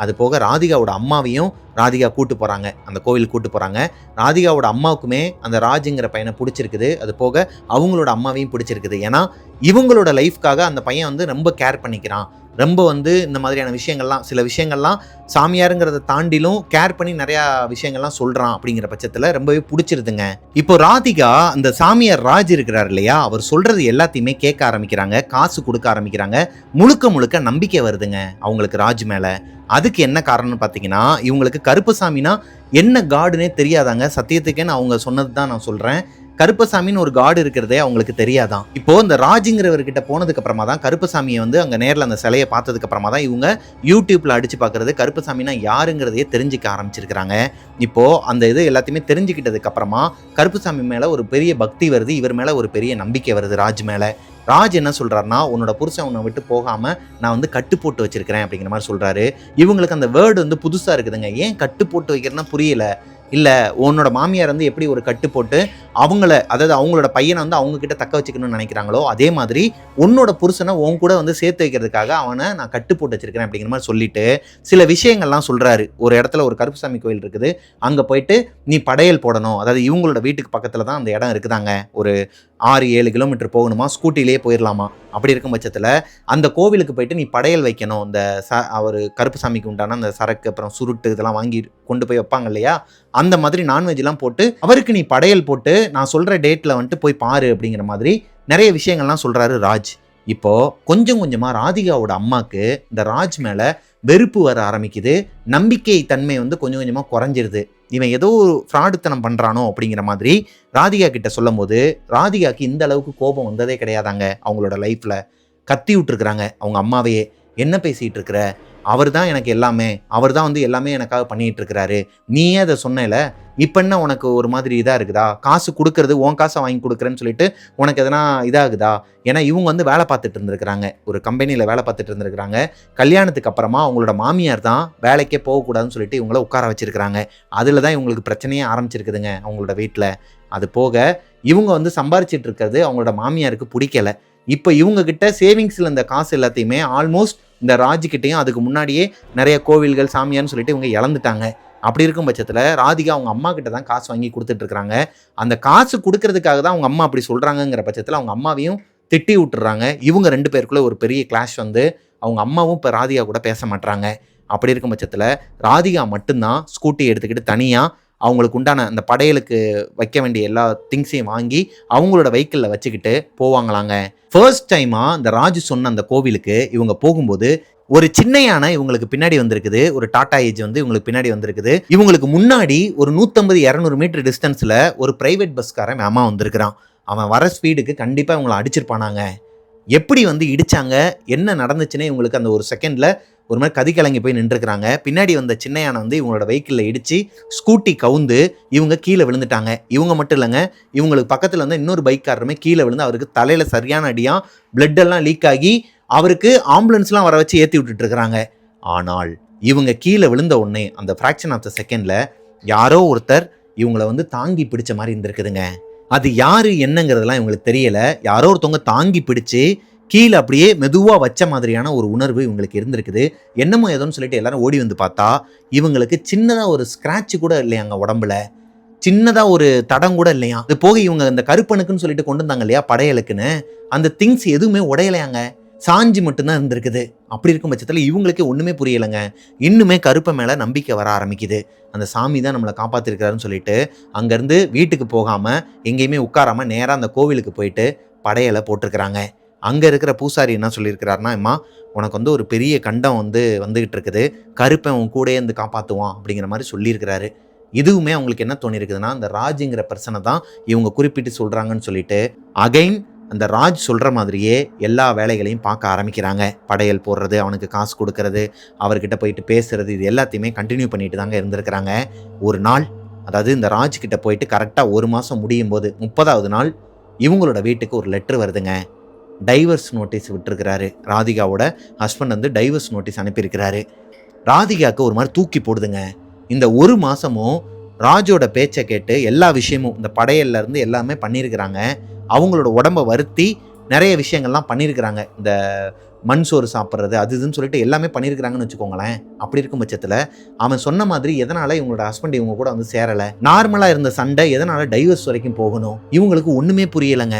அது போக ராதிகாவோட அம்மாவையும் ராதிகா கூட்டு போகிறாங்க, அந்த கோவிலுக்கு கூட்டு போகிறாங்க. ராதிகாவோட அம்மாவுக்குமே அந்த ராஜுங்கிற பையனை பிடிச்சிருக்குது. அது போக அவங்களோட அம்மாவையும் பிடிச்சிருக்குது. ஏன்னா இவங்களோட லைஃப்காக அந்த பையன் வந்து ரொம்ப கேர் பண்ணிக்கிறான். ரொம்ப வந்து இந்த மாதிரியான விஷயங்கள்லாம், சில விஷயங்கள்லாம் சாமியாருங்கிறத தாண்டிலும் கேர் பண்ணி நிறையா விஷயங்கள்லாம் சொல்கிறான். அப்படிங்கிற பட்சத்தில் ரொம்பவே பிடிச்சிருதுங்க. இப்போ ராதிகா அந்த சாமியார் ராஜ் இருக்கிறார் இல்லையா, அவர் சொல்கிறது எல்லாத்தையுமே கேட்க ஆரம்பிக்கிறாங்க, காசு கொடுக்க ஆரம்பிக்கிறாங்க. முழுக்க நம்பிக்கை வருதுங்க அவங்களுக்கு ராஜ் மேலே. அதுக்கு என்ன காரணம்னு பார்த்தீங்கன்னா, இவங்களுக்கு கருப்பசாமினா என்ன காடுனே தெரியாதாங்க. சத்தியத்துக்கேன்னு அவங்க சொன்னது தான் நான் சொல்கிறேன். கருப்பசாமின்னு ஒரு காடு இருக்கிறதே அவங்களுக்கு தெரியாதான். இப்போ இந்த ராஜுங்கிறவர்கிட்ட போனதுக்கு அப்புறமா தான் கருப்பசாமியை வந்து அங்கே நேரில் அந்த சிலையை பார்த்ததுக்கு அப்புறமா தான் இவங்க யூடியூப்ல அடிச்சு பார்க்கறது கருப்பசாமினா யாருங்கிறதையே தெரிஞ்சுக்க ஆரம்பிச்சிருக்கிறாங்க. இப்போ அந்த இது எல்லாத்தையுமே தெரிஞ்சுக்கிட்டதுக்கு அப்புறமா கருப்பசாமி மேல ஒரு பெரிய பக்தி வருது, இவர் மேல ஒரு பெரிய நம்பிக்கை வருது ராஜ் மேல. ராஜ் என்ன சொல்றாருன்னா, உன்னோட புருஷன் உன்னை விட்டு போகாம நான் வந்து கட்டு போட்டு வச்சிருக்கிறேன் அப்படிங்கிற மாதிரி சொல்றாரு. இவங்களுக்கு அந்த வேர்டு வந்து புதுசா இருக்குதுங்க. ஏன் கட்டு போட்டு வைக்கிறதுனா புரியல. இல்லை, உன்னோட மாமியார் வந்து எப்படி ஒரு கட்டு போட்டு அதாவது அவங்களோட பையனை வந்து அவங்க கிட்ட தக்க வச்சுக்கணும்னு நினைக்கிறாங்களோ, அதே மாதிரி உன்னோட புருஷனை உன் கூட வந்து சேர்த்து வைக்கிறதுக்காக அவனை நான் கட்டு போட்டு வச்சிருக்கிறேன் அப்படிங்கிற மாதிரி சொல்லிட்டு சில விஷயங்கள்லாம் சொல்றாரு. ஒரு இடத்துல ஒரு கருப்பசாமி கோயில் இருக்குது, அங்கே போயிட்டு நீ படையல் போடணும். அதாவது இவங்களோட வீட்டுக்கு பக்கத்தில் தான் அந்த இடம் இருக்குதாங்க. ஒரு 6-7 கிலோமீட்டர் போகணுமா, ஸ்கூட்டிலேயே போயிடலாமா. அப்படி இருக்கும் பட்சத்தில் அந்த கோவிலுக்கு போயிட்டு நீ படையல் வைக்கணும். இந்த அவர் கருப்பசாமிக்கு உண்டான அந்த சரக்கு அப்புறம் சுருட்டு இதெல்லாம் வாங்கி கொண்டு போய் வைப்பாங்க இல்லையா, அந்த மாதிரி நான்வெஜ்லாம் போட்டு அவருக்கு நீ படையல் போட்டு நான் சொல்கிற டேட்டில் வந்துட்டு போய் பாரு அப்படிங்கிற மாதிரி நிறைய விஷயங்கள்லாம் சொல்கிறாரு ராஜ். இப்போ கொஞ்சமாக ராதிகாவோட அம்மாவுக்கு இந்த ராஜ் மேலே வெறுப்பு வர ஆரம்பிக்குது. நம்பிக்கை தன்மை வந்து கொஞ்சமாக குறைஞ்சிருது. இவன் ஏதோ ஒரு ஃப்ராடுத்தனம் பண்ணுறானோ அப்படிங்கிற மாதிரி ராதிகா கிட்ட சொல்லும் போது ராதிகாக்கு இந்த அளவுக்கு கோபம் வந்ததே கிடையாதாங்க. அவங்களோட லைஃப்பில் கத்தி விட்டுருக்குறாங்க அவங்க அம்மாவையே. என்ன பேசிகிட்டு இருக்கிற, அவர் தான் எனக்கு எல்லாமே, அவர் தான் வந்து எல்லாமே எனக்காக பண்ணிகிட்டு இருக்கிறாரு, நீயே அதை சொன்னேல, இப்போ என்ன உனக்கு ஒரு மாதிரி இதாக இருக்குதா, காசு கொடுக்கறது உன் காசை வாங்கி கொடுக்குறேன்னு சொல்லிட்டு உனக்கு எதனா இதாகுதா. ஏன்னா இவங்க வந்து வேலை பார்த்துட்டு இருந்திருக்கிறாங்க, ஒரு கம்பெனியில் வேலை பார்த்துட்டு இருந்திருக்கிறாங்க. கல்யாணத்துக்கு அப்புறமா அவங்களோட மாமியார் தான் வேலைக்கே போகக்கூடாதுன்னு சொல்லிட்டு இவங்கள உட்கார வச்சிருக்கிறாங்க. அதில் தான் இவங்களுக்கு பிரச்சனையே ஆரம்பிச்சிருக்குதுங்க அவங்களோட வீட்டில். அது போக இவங்க வந்து சம்பாரிச்சிட்டு இருக்கிறது அவங்களோட மாமியாருக்கு பிடிக்கல. இப்போ இவங்க கிட்ட சேவிங்ஸில் இந்த காசு எல்லாத்தையுமே ஆல்மோஸ்ட் இந்த ராஜுக்கிட்டையும் அதுக்கு முன்னாடியே நிறைய கோவில்கள் சாமியார்னு சொல்லிட்டு இவங்க இழந்துட்டாங்க. அப்படி இருக்கும் பட்சத்தில் ராதிகா அவங்க அம்மா கிட்ட தான் காசு வாங்கி கொடுத்துட்டு இருக்காங்க. அந்த காசு கொடுக்கறதுக்காக தான் அவங்க அம்மா அப்படி சொல்கிறாங்கங்கிற பட்சத்தில் அவங்க அம்மாவையும் திட்டி விட்டுறாங்க. இவங்க 2 பேருக்குள்ளே ஒரு பெரிய கிளாஷ் வந்து அவங்க அம்மாவும் இப்போ ராதிகா கூட பேச மாட்டாங்க. அப்படி இருக்கும் பட்சத்தில் ராதிகா மட்டும்தான் ஸ்கூட்டி எடுத்துக்கிட்டு தனியாக அவங்களுக்கு உண்டான அந்த படையலுக்கு வைக்க வேண்டிய எல்லா திங்ஸையும் வாங்கி அவங்களோட வெஹிக்கிளில் வச்சுக்கிட்டு போவாங்களாங்க. ஃபர்ஸ்ட் டைமாக இந்த ராஜு சொன்ன அந்த கோவிலுக்கு இவங்க போகும்போது ஒரு சின்ன யானை இவங்களுக்கு பின்னாடி வந்திருக்குது. ஒரு டாடா ஏஜ் வந்து இவங்களுக்கு பின்னாடி வந்திருக்குது. இவங்களுக்கு முன்னாடி ஒரு 150-200 மீட்டர் டிஸ்டன்ஸில் ஒரு பிரைவேட் பஸ்காரன் அம்மா வந்திருக்கிறான். அவன் வர ஸ்பீடுக்கு கண்டிப்பாக இவங்களை அடிச்சிருப்பானாங்க. எப்படி வந்து இடிச்சாங்க, என்ன நடந்துச்சுன்னே இவங்களுக்கு அந்த ஒரு செகண்டில் ஒரு மாதிரி கதி கலங்கி போய் நின்றுருக்குறாங்க. பின்னாடி வந்த சின்ன யானை வந்து இவங்களோட வெஹிக்கிளில் இடித்து ஸ்கூட்டி கவுந்து இவங்க கீழே விழுந்துட்டாங்க. இவங்க மட்டும் இல்லைங்க, இவங்களுக்கு பக்கத்தில் வந்து இன்னொரு பைக்காரருமே கீழே விழுந்து அவருக்கு தலையில் சரியான அடியாக பிளட் எல்லாம் லீக் ஆகி அவருக்கு ஆம்புலன்ஸ்லாம் வர வச்சு ஏற்றி விட்டுட்டு இருக்கிறாங்க. ஆனால் இவங்க கீழே விழுந்த உடனே அந்த ஃப்ராக்ஷன் ஆஃப் த செகண்டில் யாரோ ஒருத்தர் இவங்கள வந்து தாங்கி பிடிச்ச மாதிரி இருந்திருக்குதுங்க. அது யாரு என்னங்கிறதுலாம் இவங்களுக்கு தெரியல. யாரோ ஒருத்தவங்க தாங்கி பிடிச்சி கீழே அப்படியே மெதுவாக வச்ச மாதிரியான ஒரு உணர்வு இவங்களுக்கு இருந்திருக்குது. என்னமோ ஏதோன்னு சொல்லிட்டு எல்லாரும் ஓடி வந்து பார்த்தா இவங்களுக்கு சின்னதாக ஒரு ஸ்க்ராட்ச் கூட இல்லையாங்க, உடம்புல சின்னதாக ஒரு தடம் கூட இல்லையா. அது போக இவங்க இந்த கருப்பனுக்குன்னு சொல்லிட்டு கொண்டு வந்தாங்க இல்லையா படையலுக்குன்னு, அந்த திங்ஸ் எதுவுமே உடையலையாங்க, சாஞ்சி மட்டும்தான் இருந்திருக்குது. அப்படி இருக்கும் பட்சத்தில் இவங்களுக்கே ஒன்றுமே புரியலைங்க. இன்னுமே கருப்பை மேலே நம்பிக்கை வர ஆரம்பிக்குது. அந்த சாமி தான் நம்மளை காப்பாற்றிருக்கிறாருன்னு சொல்லிட்டு அங்கேருந்து வீட்டுக்கு போகாமல் எங்கேயுமே உட்காராமல் நேராக அந்த கோவிலுக்கு போயிட்டு படையலை போட்டிருக்கிறாங்க. அங்கே இருக்கிற பூசாரி என்ன சொல்லியிருக்கிறாருன்னா, அம்மா உனக்கு வந்து ஒரு பெரிய கண்டம் வந்துகிட்டு இருக்குது, கருப்பன் உன் கூடயே வந்து காப்பாற்றுவான் அப்படிங்கிற மாதிரி சொல்லியிருக்கிறாரு. இதுவுமே அவங்களுக்கு என்ன தோணியிருக்குதுன்னா, அந்த ராஜுங்கிற பர்சனை தான் இவங்க குறிப்பிட்டு சொல்கிறாங்கன்னு சொல்லிட்டு அகைன் அந்த ராஜ் சொல்கிற மாதிரியே எல்லா வேலைகளையும் பார்க்க ஆரம்பிக்கிறாங்க. படையல் போடுறது, அவனுக்கு காசு கொடுக்கறது, அவர்கிட்ட போயிட்டு பேசுறது, இது எல்லாத்தையுமே கண்டினியூ பண்ணிட்டு தாங்க இருந்திருக்கிறாங்க. ஒரு நாள், அதாவது இந்த ராஜ்கிட்ட போயிட்டு கரெக்டாக 1 மாதம் முடியும் போது 30வது நாள் இவங்களோட வீட்டுக்கு ஒரு லெட்டர் வருதுங்க. டைவர்ஸ் நோட்டீஸ் விட்டுருக்கிறாரு. ராதிகாவோட ஹஸ்பண்ட் வந்து டைவர்ஸ் நோட்டீஸ் அனுப்பியிருக்கிறாரு. ராதிகாவுக்கு ஒரு மாதிரி தூக்கி போடுதுங்க. இந்த 1 மாதமும் ராஜோட பேச்சை கேட்டு எல்லா விஷயமும் இந்த படையல்ல இருந்து எல்லாமே பண்ணியிருக்கிறாங்க. அவங்களோட உடம்பை வருத்தி நிறைய விஷயங்கள்லாம் பண்ணியிருக்கிறாங்க. இந்த மண் சோறு சாப்பிட்றது அது இதுன்னு சொல்லிட்டு எல்லாமே பண்ணியிருக்கிறாங்கன்னு வச்சுக்கோங்களேன். அப்படி இருக்கும் பட்சத்தில் அவன் சொன்ன மாதிரி எதனால் இவங்களோட ஹஸ்பண்ட் இவங்க கூட வந்து சேரலை, நார்மலாக இருந்த சண்டை எதனால் டைவர்ஸ் வரைக்கும் போகணும், இவங்களுக்கு ஒன்றுமே புரியலைங்க.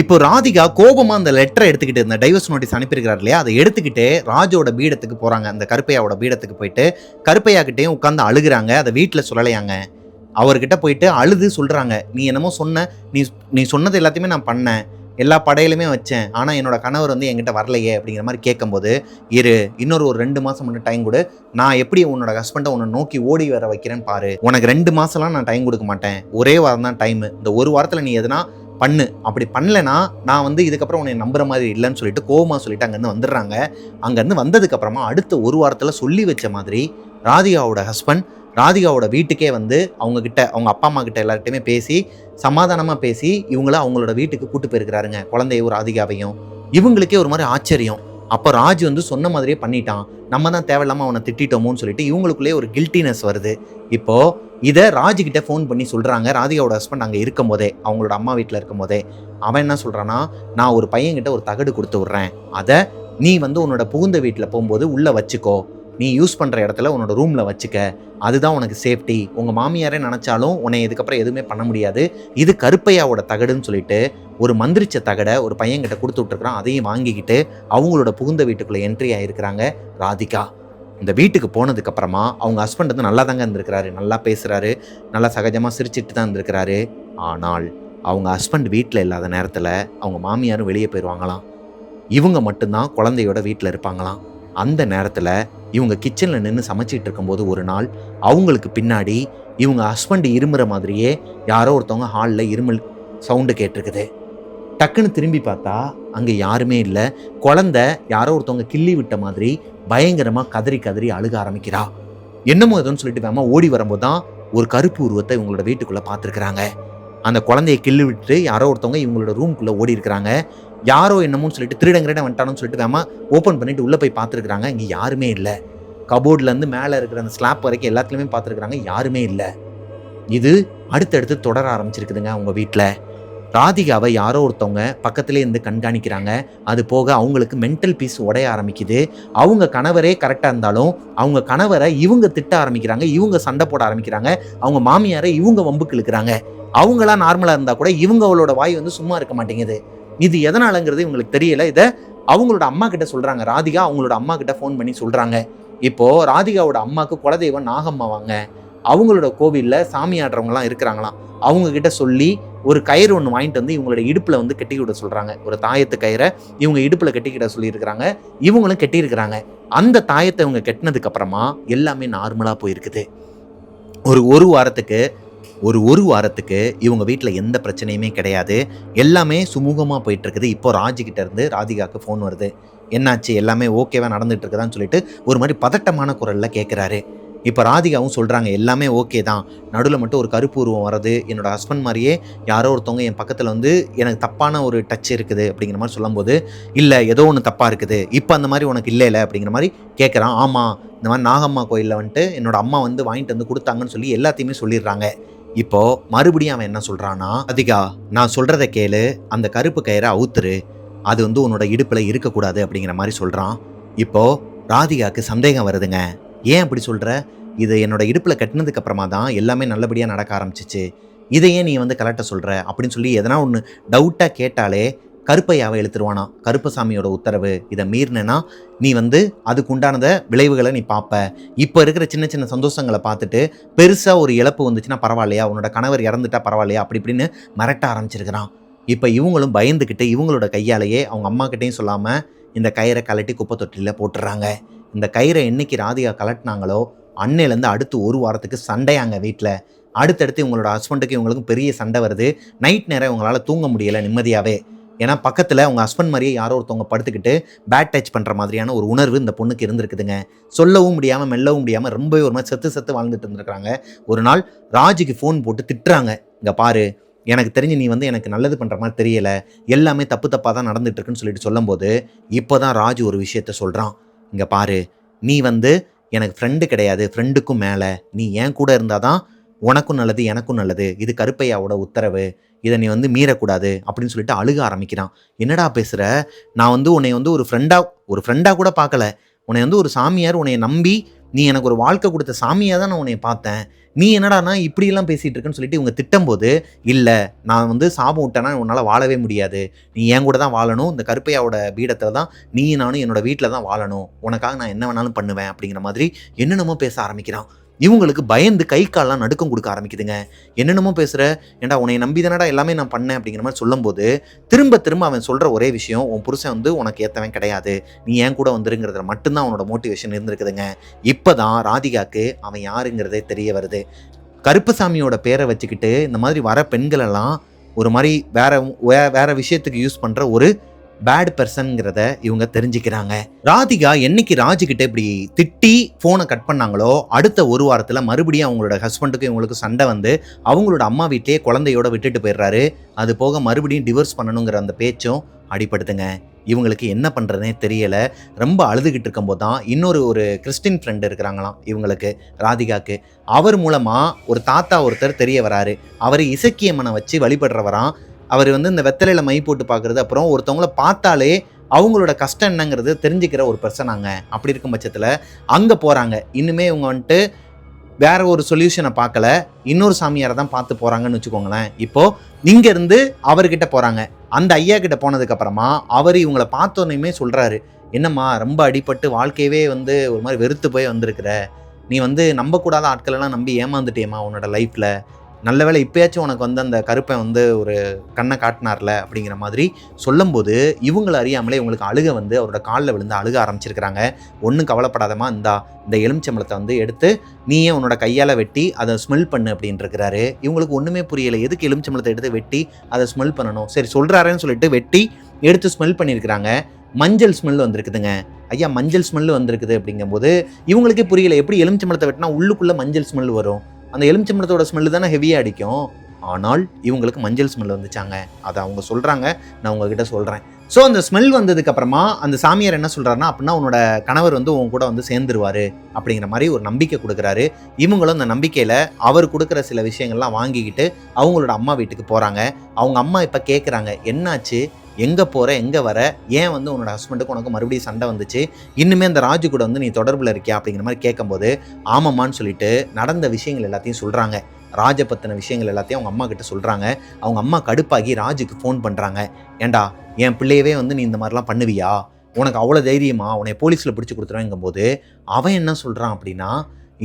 இப்போ ராதிகா கோபமாக அந்த லெட்டரை எடுத்துக்கிட்டு, இந்த டைவர்ஸ் நோட்டீஸ் அனுப்பியிருக்கிறார் இல்லையா, அதை எடுத்துக்கிட்டு ராஜோட பீடத்துக்கு போகிறாங்க. அந்த கருப்பையாவோட பீடத்துக்கு போயிட்டு கருப்பையாக்கிட்டையும் உட்காந்து அழுகிறாங்க. அதை வீட்டில் சொல்லலையாங்க. அவர்கிட்ட போயிட்டு அழுது சொல்கிறாங்க, நீ என்னமோ சொன்ன, நீ சொன்னது எல்லாத்தையுமே நான் பண்ணேன், எல்லா படையிலுமே வச்சேன், ஆனால் என்னோட கணவர் வந்து என்கிட்ட வரலையே அப்படிங்கிற மாதிரி கேட்கும்போது, இன்னொரு 2 மாதம் மட்டும் டைம் கொடு, நான் எப்படி உன்னோட ஹஸ்பண்டை உன்னை நோக்கி ஓடி வர வைக்கிறேன்னு பாரு, உனக்கு 2 மாதம்லாம் நான் டைம் கொடுக்க மாட்டேன், ஒரே வாரம் தான் டைமு, இந்த 1 வாரத்தில் நீ எதுனா பண்ணு, அப்படி பண்ணலைன்னா நான் வந்து இதுக்கப்புறம் உன்னை நம்புற மாதிரி இல்லைன்னு சொல்லிட்டு கோவமாக சொல்லிட்டு அங்கேருந்து வந்துடுறாங்க. அங்கேருந்து வந்ததுக்கப்புறமா அடுத்த 1 வாரத்தில் சொல்லி வச்ச மாதிரி ராதிகாவோட ஹஸ்பண்ட் ராதிகாவோட வீட்டுக்கே வந்து அவங்கக்கிட்ட, அவங்க அப்பா அம்மா கிட்ட எல்லார்கிட்டையுமே பேசி சமாதானமாக பேசி இவங்கள அவங்களோட வீட்டுக்கு கூட்டு போயிருக்கிறாருங்க, குழந்தையும் ராதிகாவையும். இவங்களுக்கே ஒரு மாதிரி ஆச்சரியம். அப்போ ராஜ் வந்து சொன்ன மாதிரியே பண்ணிட்டான், நம்ம தான் தேவையில்லாமல் அவனை திட்டோமோன்னு சொல்லிட்டு இவங்களுக்குள்ளே ஒரு கில்ட்டினஸ் வருது. இப்போது இதை ராஜுக்கிட்ட ஃபோன் பண்ணி சொல்கிறாங்க. ராதிகாவோட ஹஸ்பண்ட் அங்கே இருக்கும் போதே, அவங்களோட அம்மா வீட்டில் இருக்கும் போதே அவன் என்ன சொல்கிறான்னா, நான் ஒரு பையன்கிட்ட ஒரு தகடு கொடுத்து விட்றேன், அதை நீ வந்து உன்னோட புகுந்த வீட்டில் போகும்போது உள்ளே வச்சுக்கோ, நீ யூஸ் பண்ணுற இடத்துல உன்னோட ரூமில் வச்சுக்க, அதுதான் உனக்கு சேஃப்டி, உங்கள் மாமியாரே நினச்சாலும் உன்னை இதுக்கப்புறம் எதுவுமே பண்ண முடியாது, இது கருப்பையாவோட தகடுன்னு சொல்லிட்டு ஒரு மந்திரிச்ச தகடை ஒரு பையன்கிட்ட கொடுத்து விட்டுருக்குறான். அதையும் வாங்கிக்கிட்டு அவங்களோட புகுந்த வீட்டுக்குள்ளே என்ட்ரி ஆகிருக்கிறாங்க ராதிகா. இந்த வீட்டுக்கு போனதுக்கப்புறமா அவங்க ஹஸ்பண்ட் வந்து நல்லா தாங்க இருந்திருக்கிறாரு, நல்லா பேசுகிறாரு, நல்லா சகஜமாக சிரிச்சிட்டு தான் இருந்திருக்கிறாரு. ஆனால் அவங்க ஹஸ்பண்ட் வீட்டில் இல்லாத நேரத்தில் அவங்க மாமியாரும் வெளியே போயிடுவாங்களாம். இவங்க மட்டும்தான் குழந்தையோட வீட்டில் இருப்பாங்களாம். அந்த நேரத்தில் இவங்க கிச்சனில் நின்று சமைச்சிட்டு இருக்கும்போது ஒரு நாள் அவங்களுக்கு பின்னாடி இவங்க ஹஸ்பண்ட் இருமுற மாதிரியே யாரோ ஒருத்தவங்க ஹாலில் இருமல் சவுண்டு கேட்டிருக்குது. டக்குன்னு திரும்பி பார்த்தா அங்கே யாருமே இல்லை. குழந்தை யாரோ ஒருத்தவங்க கிள்ளி விட்ட மாதிரி பயங்கரமாக கதறி கதறி அழுக ஆரம்பிக்கிறா. என்னமோ எதுன்னு சொல்லிட்டு வேமா ஓடி வரும்போது தான் ஒரு கருப்பு உருவத்தை இவங்களோட வீட்டுக்குள்ளே பார்த்துருக்குறாங்க. அந்த குழந்தையை கிள்ளி விட்டு யாரோ ஒருத்தவங்க இவங்களோட ரூம்குள்ளே ஓடி இருக்கிறாங்க. யாரோ என்னமோன்னு சொல்லிட்டு திருடங்கிட்ட வந்துட்டானு சொல்லிட்டு வேமா ஓப்பன் பண்ணிட்டு உள்ளே போய் பார்த்துருக்குறாங்க. இங்கே யாருமே இல்லை. கபோர்ட்லேருந்து மேலே இருக்கிற அந்த ஸ்லாப் வரைக்கும் எல்லாத்துலேயுமே பார்த்துருக்குறாங்க, யாருமே இல்லை. இது அடுத்தடுத்து தொடர ஆரம்பிச்சிருக்குதுங்க அவங்க வீட்டில். ராதிகாவை யாரோ ஒருத்தவங்க பக்கத்திலே இருந்து கண்காணிக்கிறாங்க. அது போக அவங்களுக்கு மென்டல் பீஸ் உடைய ஆரம்பிக்குது. அவங்க கணவரே கரெக்டாக இருந்தாலும் அவங்க கணவரை இவங்க திட்ட ஆரம்பிக்கிறாங்க, இவங்க சண்டை போட ஆரம்பிக்கிறாங்க, அவங்க மாமியாரை இவங்க வம்புக்கு இழுக்கிறாங்க. அவங்களா நார்மலாக இருந்தால் கூட இவங்களோட வாய் வந்து சும்மா இருக்க மாட்டேங்குது. இது எதனாலங்கிறது இவங்களுக்கு தெரியல. இதை அவங்களோட அம்மா கிட்ட சொல்கிறாங்க. ராதிகா அவங்களோட அம்மா கிட்ட ஃபோன் பண்ணி சொல்கிறாங்க. இப்போது ராதிகாவோட அம்மாவுக்கு குலதெய்வம் நாகம்மாவாங்க. அவங்களோட கோவிலில் சாமி ஆடுறவங்கலாம் இருக்கிறாங்களாம். அவங்க கிட்ட சொல்லி ஒரு கயிறு ஒன்று வாங்கிட்டு வந்து இவங்களோட இடுப்பில் வந்து கட்டிக்கிட சொல்கிறாங்க. ஒரு தாயத்து கயிறை இவங்க இடுப்பில் கட்டிக்கிட சொல்லியிருக்கிறாங்க. இவங்களும் கட்டியிருக்கிறாங்க. அந்த தாயத்தை இவங்க கட்டினதுக்கு அப்புறமா எல்லாமே நார்மலாக போயிருக்குது. ஒரு வாரத்துக்கு இவங்க வீட்டில் எந்த பிரச்சனையுமே கிடையாது. எல்லாமே சுமூகமாக போயிட்டு இருக்குது. இப்போ ராஜிக்கிட்ட இருந்து ராதிகாவுக்கு ஃபோன் வருது. என்னாச்சு, எல்லாமே ஓகேவா நடந்துட்டு இருக்குதான்னு சொல்லிட்டு ஒரு மாதிரி பதட்டமான குரலில் கேட்குறாரு. இப்போ ராதிகாவும் சொல்கிறாங்க எல்லாமே ஓகே தான், நடுவில் மட்டும் ஒரு கருப்பு உருவம் வர்றது, என்னோட ஹஸ்பண்ட் மாதிரியே யாரோ ஒருத்தவங்க என் பக்கத்தில் வந்து எனக்கு தப்பான ஒரு டச் இருக்குது அப்படிங்கிற மாதிரி சொல்லும்போது, இல்லை ஏதோ ஒன்று தப்பாக இருக்குது, இப்போ அந்த மாதிரி உனக்கு இல்லை அப்படிங்கிற மாதிரி கேட்குறான். ஆமாம், இந்த மாதிரி நாகம்மா கோயிலில் வந்துட்டு என்னோட அம்மா வந்து வாங்கிட்டு வந்து கொடுத்தாங்கன்னு சொல்லி எல்லாத்தையுமே சொல்லிடுறாங்க. இப்போது மறுபடியும் அவன் என்ன சொல்கிறான்னா, ராதிகா நான் சொல்கிறத கேளு, அந்த கருப்பு கயிறை அவுத்துரு, அது வந்து உன்னோட இடுப்பில் இருக்கக்கூடாது அப்படிங்கிற மாதிரி சொல்கிறான். இப்போது ராதிகாவுக்கு சந்தேகம் வருதுங்க. ஏன் அப்படி சொல்கிற? இது என்னோட இடுப்பில் கட்டினதுக்கு அப்புறமா தான் எல்லாமே நல்லபடியாக நடக்க ஆரம்பிச்சிச்சு, இதையே நீ வந்து கலட்ட சொல்கிற அப்படின்னு சொல்லி எதனா ஒன்று டவுட்டாக கேட்டாலே கருப்பையாவை இழுத்துருவானா. கருப்பசாமியோட உத்தரவு, இதை மீறினா நீ வந்து அதுக்கு உண்டானத விளைவுகளை நீ பார்ப்ப. இப்போ இருக்கிற சின்ன சின்ன சந்தோஷங்களை பார்த்துட்டு பெருசாக ஒரு இழப்பு வந்துச்சுன்னா பரவாயில்லையா, உன்னோட கணவர் இறந்துட்டா பரவாயில்லையா அப்படி இப்படின்னு மிரட்ட ஆரம்பிச்சிருக்கிறான். இப்போ இவங்களும் பயந்துக்கிட்டு இவங்களோட கையாலேயே அவங்க அம்மா கிட்டேயும் சொல்லாமல் இந்த கயிறை கலட்டி குப்பை தொட்டியில் போட்டுடுறாங்க. இந்த கயிறை என்னைக்கு ராதிகா கலட்டினாங்களோ அன்னையிலேருந்து அடுத்து ஒரு வாரத்துக்கு சண்டையாங்க வீட்டில். அடுத்தடுத்து இவங்களோட ஹஸ்பண்டுக்கு இவங்களுக்கும் பெரிய சண்டை வருது. நைட் நேரம் இவங்களால் தூங்க முடியலை நிம்மதியாகவே. ஏன்னா பக்கத்தில் அவங்க ஹஸ்பண்ட் மாதிரியே யாரோ ஒருத்தவங்க படுத்துக்கிட்டு பேட் டச் பண்ணுற மாதிரியான ஒரு உணர்வு இந்த பொண்ணுக்கு இருந்திருக்குதுங்க. சொல்லவும் முடியாமல் மெல்லவும் முடியாமல் ரொம்பவே ஒரு மாதிரி செத்து வாழ்ந்துட்டு இருந்திருக்கிறாங்க. ஒரு நாள் ராஜுக்கு ஃபோன் போட்டு திட்டுறாங்க. இங்கே பாரு, எனக்கு தெரிஞ்சு நீ வந்து எனக்கு நல்லது பண்ணுற மாதிரி தெரியலை, எல்லாமே தப்பாக தான் நடந்துட்டுருக்குன்னு சொல்லிட்டு சொல்லும்போது இப்போ தான் ராஜு ஒரு விஷயத்த சொல்கிறான். இங்கே பாரு, நீ வந்து எனக்கு ஃப்ரெண்டு கிடையாது, ஃப்ரெண்டுக்கும் மேலே நீ என் கூட இருந்தால் தான் உனக்கும் நல்லது எனக்கும் நல்லது, இது கருப்பையாவோட உத்தரவு, இதை நீ வந்து மீறக்கூடாது அப்படின்னு சொல்லிட்டு அழுக ஆரம்பிக்கிறான். என்னடா பேசுகிற, நான் வந்து உன்னை வந்து ஒரு ஃப்ரெண்டாக கூட பார்க்கல, உன்னை வந்து ஒரு சாமியார், உன்னை நம்பி நீ எனக்கு ஒரு வாழ்க்கை கொடுத்த சாமியாக தான் நான் உன்னை பார்த்தேன், நீ என்னடானா இப்படியெல்லாம் பேசிகிட்டு இருக்குன்னு சொல்லிட்டு இவங்க திட்டும்போது, இல்லை நான் வந்து சாபம் விட்டேன்னா உன்னால் வாழவே முடியாது, நீ என் கூட தான் வாழணும், இந்த கருப்பையாவோட பீடத்தில் தான் நீ நானும் என்னோட வீட்டில் தான் வாழணும், உனக்காக நான் என்ன வேணாலும் பண்ணுவேன் அப்படிங்கிற மாதிரி என்னென்னமோ பேச ஆரம்பிக்கிறான். இவங்களுக்கு பயந்து கை கால்லாம் நடுக்கம் கொடுக்க ஆரம்பிக்குதுங்க. என்னென்னமோ பேசுகிற, ஏன்டா உன்னை நம்பி தானடா எல்லாமே நான் பண்ணேன் அப்படிங்கிற மாதிரி சொல்லும்போது திரும்ப அவன் சொல்கிற ஒரே விஷயம், உன் புருஷன் வந்து உனக்கு ஏற்றவன் கிடையாது, நீ ஏன் கூட வந்துருங்கிறதுல மட்டும்தான் அவனோட மோட்டிவேஷன் இருந்திருக்குதுங்க. இப்போ தான் ராதிகாவுக்கு அவன் யாருங்கிறதே தெரிய வருது. கருப்பசாமியோட பேரை வச்சுக்கிட்டு இந்த மாதிரி வர பெண்களெல்லாம் ஒரு மாதிரி வேற விஷயத்துக்கு யூஸ் பண்ணுற ஒரு பேட் பர்சன்ங்கிறத இவங்க தெரிஞ்சுக்கிறாங்க. ராதிகா என்னைக்கு ராஜுக்கிட்ட இப்படி திட்டி ஃபோனை கட் பண்ணாங்களோ அடுத்த ஒரு வாரத்தில் மறுபடியும் அவங்களோட ஹஸ்பண்டுக்கும் இவங்களுக்கு சண்டை வந்து அவங்களோட அம்மா வீட்டிலேயே குழந்தையோட விட்டுட்டு போயிடுறாரு. அது போக மறுபடியும் டிவோர்ஸ் பண்ணணுங்கிற அந்த பேச்சும் அடிப்படுத்துங்க. இவங்களுக்கு என்ன பண்ணுறதுனே தெரியலை. ரொம்ப அழுதுகிட்டு இருக்கும்போது தான் ஒரு கிறிஸ்டின் ஃப்ரெண்டு இருக்கிறாங்களாம் இவங்களுக்கு, ராதிகாவுக்கு. அவர் மூலமாக ஒரு தாத்தா ஒருத்தர் தெரிய வராரு. அவர் இசக்கியம்மனை வச்சு வழிபடுறவராம். அவர் வந்து இந்த வெத்தலையில் மை போட்டு பார்க்குறது, அப்புறம் ஒருத்தவங்கள பார்த்தாலே அவங்களோட கஷ்டம் என்னங்கிறது தெரிஞ்சுக்கிற ஒரு பர்சனாங்க. அப்படி இருக்கும் பட்சத்தில் அங்கே போகிறாங்க. இன்னுமே இவங்க வந்துட்டு வேற ஒரு சொல்யூஷனை பார்க்கல, இன்னொரு சாமியாரை தான் பார்த்து போகிறாங்கன்னு வச்சுக்கோங்களேன். இப்போது இங்கேருந்து அவர்கிட்ட போகிறாங்க. அந்த ஐயா கிட்ட போனதுக்கப்புறமா அவர் இவங்களை பார்த்தோன்னையுமே சொல்கிறாரு, என்னம்மா ரொம்ப அடிபட்டு வாழ்க்கையவே வந்து ஒரு மாதிரி வெறுத்து போய் வந்திருக்கிற, நீ வந்து நம்பக்கூடாத ஆட்களெல்லாம் நம்பி ஏமாந்துட்டேம்மா உன்னோட லைஃப்பில், நல்ல வேளை இப்போயாச்சும் உனக்கு வந்து அந்த கருப்பை வந்து ஒரு கண்ணை காட்டினார்ல அப்படிங்கிற மாதிரி சொல்லும்போது இவங்களை அறியாமலே இவங்களுக்கு அழுக வந்து அவரோட காலில் விழுந்து அழுக ஆரம்பிச்சிருக்கிறாங்க. ஒன்றும் கவலைப்படாதமா, இந்த எலுமிச்சம்பழத்தை வந்து எடுத்து நீயே உன்னோட கையால் வெட்டி அதை ஸ்மெல் பண்ணு அப்படின்னு இருக்கிறாரு. இவங்களுக்கு ஒன்றுமே புரியலை, எதுக்கு எலுமிச்சம்பழத்தை எடுத்து வெட்டி அதை ஸ்மெல் பண்ணணும். சரி சொல்கிறாருன்னு சொல்லிட்டு வெட்டி எடுத்து ஸ்மெல் பண்ணியிருக்கிறாங்க. மஞ்சள் ஸ்மெல் வந்திருக்குதுங்க. ஐயா மஞ்சள் ஸ்மெல் வந்திருக்குது அப்படிங்கும்போது இவங்களுக்கே புரியலை, எப்படி எலுமிச்சம்பழத்தை வெட்டினா உள்ளுக்குள்ளே மஞ்சள் ஸ்மெல் வரும், அந்த எலுமிச்சம்பழத்தோட ஸ்மெல்லு தானே ஹெவியாக அடிக்கும். ஆனால் இவங்களுக்கு மஞ்சள் ஸ்மெல் வந்துச்சாங்க. அதை அவங்க சொல்கிறாங்க, நான் உங்ககிட்ட சொல்கிறேன். ஸோ அந்த ஸ்மெல் வந்ததுக்கு அப்புறமா அந்த சாமியார் என்ன சொல்றாருன்னா, அப்படின்னா உன்னோட கணவர் வந்து உன் கூட வந்து சேர்ந்துருவாரு அப்படிங்கிற மாதிரி ஒரு நம்பிக்கை கொடுக்குறாரு. இவங்களும் அந்த நம்பிக்கையில அவர் கொடுக்குற சில விஷயங்கள்லாம் வாங்கிக்கிட்டு அவங்களோட அம்மா வீட்டுக்கு போறாங்க. அவங்க அம்மா இப்ப கேட்குறாங்க, என்னாச்சு, எங்க போற, எங்க வர, ஏன் வந்து உன்னோட ஹஸ்பண்டுக்கு உனக்கு மறுபடியும் சண்டை வந்துச்சு, இன்னுமே அந்த ராஜு கூட வந்து நீ தொடர்புல இருக்கியா அப்படிங்கிற மாதிரி கேட்கும்போது ஆமாம்மான்னு சொல்லிட்டு நடந்த விஷயங்கள் எல்லாத்தையும் சொல்றாங்க. ராஜ பத்தின விஷயங்கள் எல்லாத்தையும் அவங்க அம்மா கிட்ட சொல்றாங்க. அவங்க அம்மா கடுப்பாகி ராஜுக்கு ஃபோன் பண்றாங்க. ஏண்டா, என் பிள்ளையவே வந்து நீ இந்த மாதிரிலாம் பண்ணுவியா, உனக்கு அவ்வளோ தைரியமா, உன்னை போலீஸில் பிடிச்சி கொடுத்துருவேங்கும்போது அவன் என்ன சொல்கிறான் அப்படின்னா,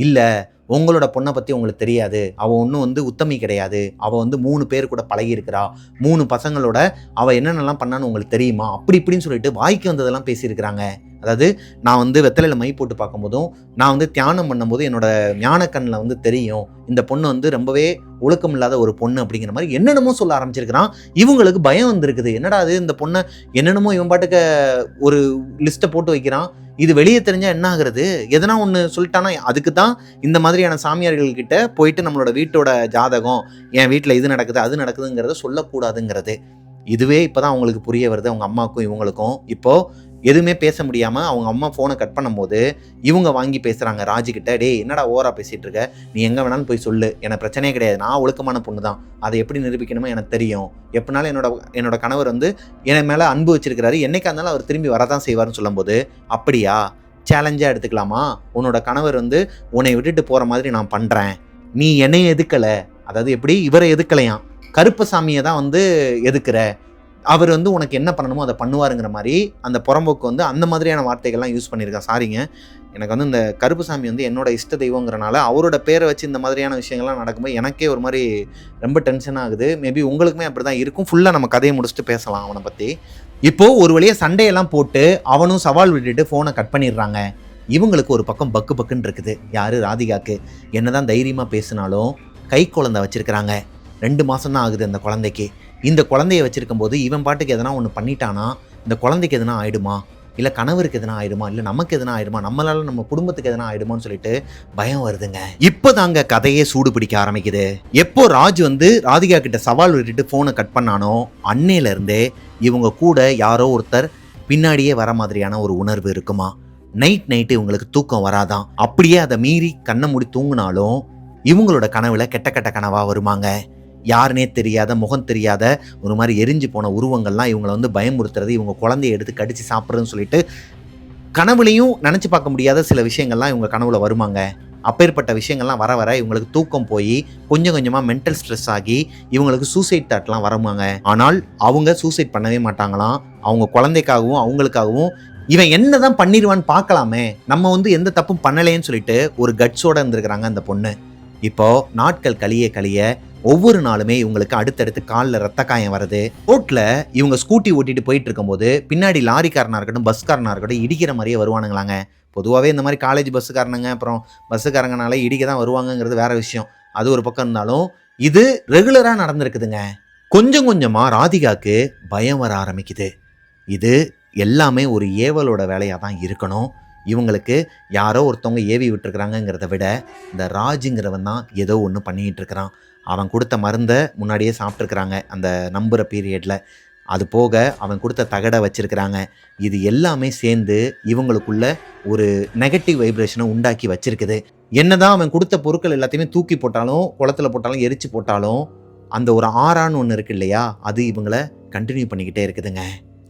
இல்லை உங்களோட பொண்ணை பற்றி உங்களுக்கு தெரியாது, அவள் ஒன்றும் வந்து உத்தமி கிடையாது, அவள் வந்து 3 பேர் கூட பழகியிருக்கிறா, 3 பசங்களோட அவள் என்னென்னலாம் பண்ணான்னு உங்களுக்கு தெரியுமா, அப்படி இப்படின்னு சொல்லிட்டு வாய்க்கு வந்ததெல்லாம் பேசியிருக்கிறாங்க. அதாவது நான் வந்து வெத்தலையில் மை போட்டு பார்க்கும்போதும், நான் வந்து தியானம் பண்ணும்போது என்னோட ஞானக்கண்ணில் வந்து தெரியும், இந்த பொண்ணு வந்து ரொம்பவே ஒழுக்கம் இல்லாத ஒரு பொண்ணு அப்படிங்கிற மாதிரி என்னென்னமோ சொல்ல ஆரம்பிச்சிருக்கிறான். இவங்களுக்கு பயம் வந்திருக்குது. என்னடா அது, இந்த பொண்ணை என்னென்னமோ இவன் பாட்டுக்க ஒரு லிஸ்ட்டை போட்டு வைக்கிறான், இது வெளியே தெரிஞ்சால் என்ன ஆகுறது, எதனா ஒன்று சொல்லிட்டானா. அதுக்கு தான் இந்த மாதிரியான சாமியார்கள்கிட்ட போயிட்டு நம்மளோட வீட்டோட ஜாதகம், என் வீட்டில் இது நடக்குது அது நடக்குதுங்கிறத சொல்லக்கூடாதுங்கிறது. இதுவே இப்போ தான் அவங்களுக்கு புரிய வருது, அவங்க அம்மாவுக்கும் இவங்களுக்கும். இப்போது எதுவுமே பேச முடியாமல் அவங்க அம்மா ஃபோனை கட் பண்ணும்போது இவங்க வாங்கி பேசுகிறாங்க ராஜுக்கிட்ட, டேய் என்னடா ஓவரா பேசிகிட்டு இருக்க, நீ எங்கே வேணாலும் போய் சொல்லு, எனக்கு பிரச்சனையே கிடையாது, நான் ஒழுக்கமான பொண்ணு தான், அதை எப்படி நிரூபிக்கணுமோ எனக்கு தெரியும், எப்படினாலும் என்னோட கணவர் வந்து என் மேலே அன்பு வச்சிருக்கிறாரு, என்னைக்கா இருந்தாலும் அவர் திரும்பி வரதான் செய்வார்னு சொல்லும்போது, அப்படியா, சேலஞ்சாக எடுத்துக்கலாமா, உன்னோட கணவர் வந்து உன்னை விட்டுட்டு போகிற மாதிரி நான் பண்ணுறேன், நீ என்னைய எதுக்கலை, அதாவது எப்படி இவரை எதுக்கலையாம், கருப்பசாமியை தான் வந்து எதுக்குற, அவர் வந்து உனக்கு என்ன பண்ணணுமோ அதை பண்ணுவாருங்கிற மாதிரி அந்த புறம்போக்கு வந்து அந்த மாதிரியான வார்த்தைகள்லாம் யூஸ் பண்ணியிருக்கேன். சாரிங்க, எனக்கு வந்து இந்த கருப்புசாமி வந்து என்னோட இஷ்ட தெய்வங்கிறனால அவரோட பேரை வச்சு இந்த மாதிரியான விஷயங்கள்லாம் நடக்கும்போது எனக்கே ஒரு மாதிரி ரொம்ப டென்ஷன் ஆகுது. மேபி உங்களுக்குமே அப்படி தான் இருக்கும். ஃபுல்லாக நம்ம கதையை முடிச்சுட்டு பேசலாம் அவனை பற்றி. இப்போது ஒரு வழியாக சண்டையெல்லாம் போட்டு அவனும் சவால் விட்டுட்டு ஃபோனை கட் பண்ணிடுறாங்க. இவங்களுக்கு ஒரு பக்கம் பக்கு பக்குன்னு இருக்குது. யார், ராதிகாக்கு. என்னதான் தைரியமாக பேசினாலும் கை குழந்தை வச்சுருக்கிறாங்க. 2 மாதம் தான் ஆகுது அந்த குழந்தைக்கு. இந்த குழந்தைய வச்சுருக்கும் போது இவன் பாட்டுக்கு எதனா ஒன்று பண்ணிட்டானா இந்த குழந்தைக்கு எதனா ஆகிடுமா, இல்லை கணவருக்கு எதனா ஆகிடுமா, இல்லை நமக்கு எதனா ஆகிடுமா, நம்மளால நம்ம குடும்பத்துக்கு எதனா ஆகிடுமான்னு சொல்லிட்டு பயம் வருதுங்க. இப்போ தாங்க கதையே சூடு பிடிக்க ஆரம்பிக்குது. எப்போ ராஜ் வந்து ராதிகா கிட்ட சவால் விட்டுட்டு ஃபோனை கட் பண்ணானோ அன்னையிலேருந்தே இவங்க கூட யாரோ ஒருத்தர் பின்னாடியே வர மாதிரியான ஒரு உணர்வு இருக்குமா. நைட்டு இவங்களுக்கு தூக்கம் வராதான். அப்படியே அதை மீறி கண்ணை மூடி தூங்கினாலும் இவங்களோட கனவுல கெட்ட கெட்ட கனவா வருமாங்க. யாருனே தெரியாத, முகம் தெரியாத ஒரு மாதிரி எரிஞ்சு போன உருவங்கள்லாம் இவங்களை வந்து பயமுறுத்துறது, இவங்க குழந்தைய எடுத்து கடிச்சு சாப்பிட்றதுன்னு சொல்லிட்டு கனவுலையும் நினச்சி பார்க்க முடியாத சில விஷயங்கள்லாம் இவங்க கனவுல வருமாங்க. அப்பேற்பட்ட விஷயங்கள்லாம் வர வர இவங்களுக்கு தூக்கம் போய் கொஞ்சம் கொஞ்சமாக மென்டல் ஸ்ட்ரெஸ் ஆகி இவங்களுக்கு சூசைட் தாட்லாம் வருமாங்க. ஆனால் அவங்க சூசைட் பண்ணவே மாட்டாங்களாம். அவங்க குழந்தைக்காகவும் அவங்களுக்காகவும் இவன் என்னதான் பண்ணிடுவான்னு பார்க்கலாமே, நம்ம வந்து எந்த தப்பும் பண்ணலேன்னு சொல்லிட்டு ஒரு கட்ஸோட இருந்திருக்கிறாங்க அந்த பொண்ணு. இப்போ நாட்கள் கழிய ஒவ்வொரு நாளுமே இவங்களுக்கு அடுத்தடுத்து காலில் ரத்த காயம் வருது. ரோட்டில் இவங்க ஸ்கூட்டி ஓட்டிட்டு போயிட்டு இருக்கும்போது பின்னாடி லாரிக்காரனாக இருக்கட்டும் பஸ்காரனாக இருக்கட்டும் இடிக்கிற மாதிரியே வருவானுங்களாங்க. பொதுவாகவே இந்த மாதிரி காலேஜ் பஸ்ஸுக்காரனுங்க அப்புறம் பஸ்ஸுக்காரங்கனால இடிக்க தான் வருவாங்கங்கிறது வேற விஷயம். அது ஒரு பக்கம் இருந்தாலும் இது ரெகுலராக நடந்திருக்குதுங்க. கொஞ்சம் கொஞ்சமாக ராதிகாவுக்கு பயம் வர ஆரம்பிக்குது. இது எல்லாமே ஒரு ஏவலோட வேலையாக தான் இருக்கணும். இவங்களுக்கு யாரோ ஒருத்தவங்க ஏவி விட்டுருக்குறாங்கங்கிறத விட இந்த ராஜுங்கிறவன் தான் ஏதோ ஒன்று பண்ணிக்கிட்டு இருக்கிறான். அவன் கொடுத்த மருந்தை முன்னாடியே சாப்பிட்ருக்குறாங்க அந்த நம்புகிற பீரியடில். அது போக அவன் கொடுத்த தகடை வச்சுருக்கிறாங்க. இது எல்லாமே சேர்ந்து இவங்களுக்குள்ள ஒரு நெகட்டிவ் வைப்ரேஷனை உண்டாக்கி வச்சிருக்குது. என்னதான் அவன் கொடுத்த பொருட்கள் எல்லாத்தையுமே தூக்கி போட்டாலும், குளத்தில் போட்டாலும், எரிச்சு போட்டாலும் அந்த ஒரு ஆறான்னு ஒன்று இருக்கு இல்லையா, அது இவங்களை கண்டினியூ பண்ணிக்கிட்டே இருக்குதுங்க.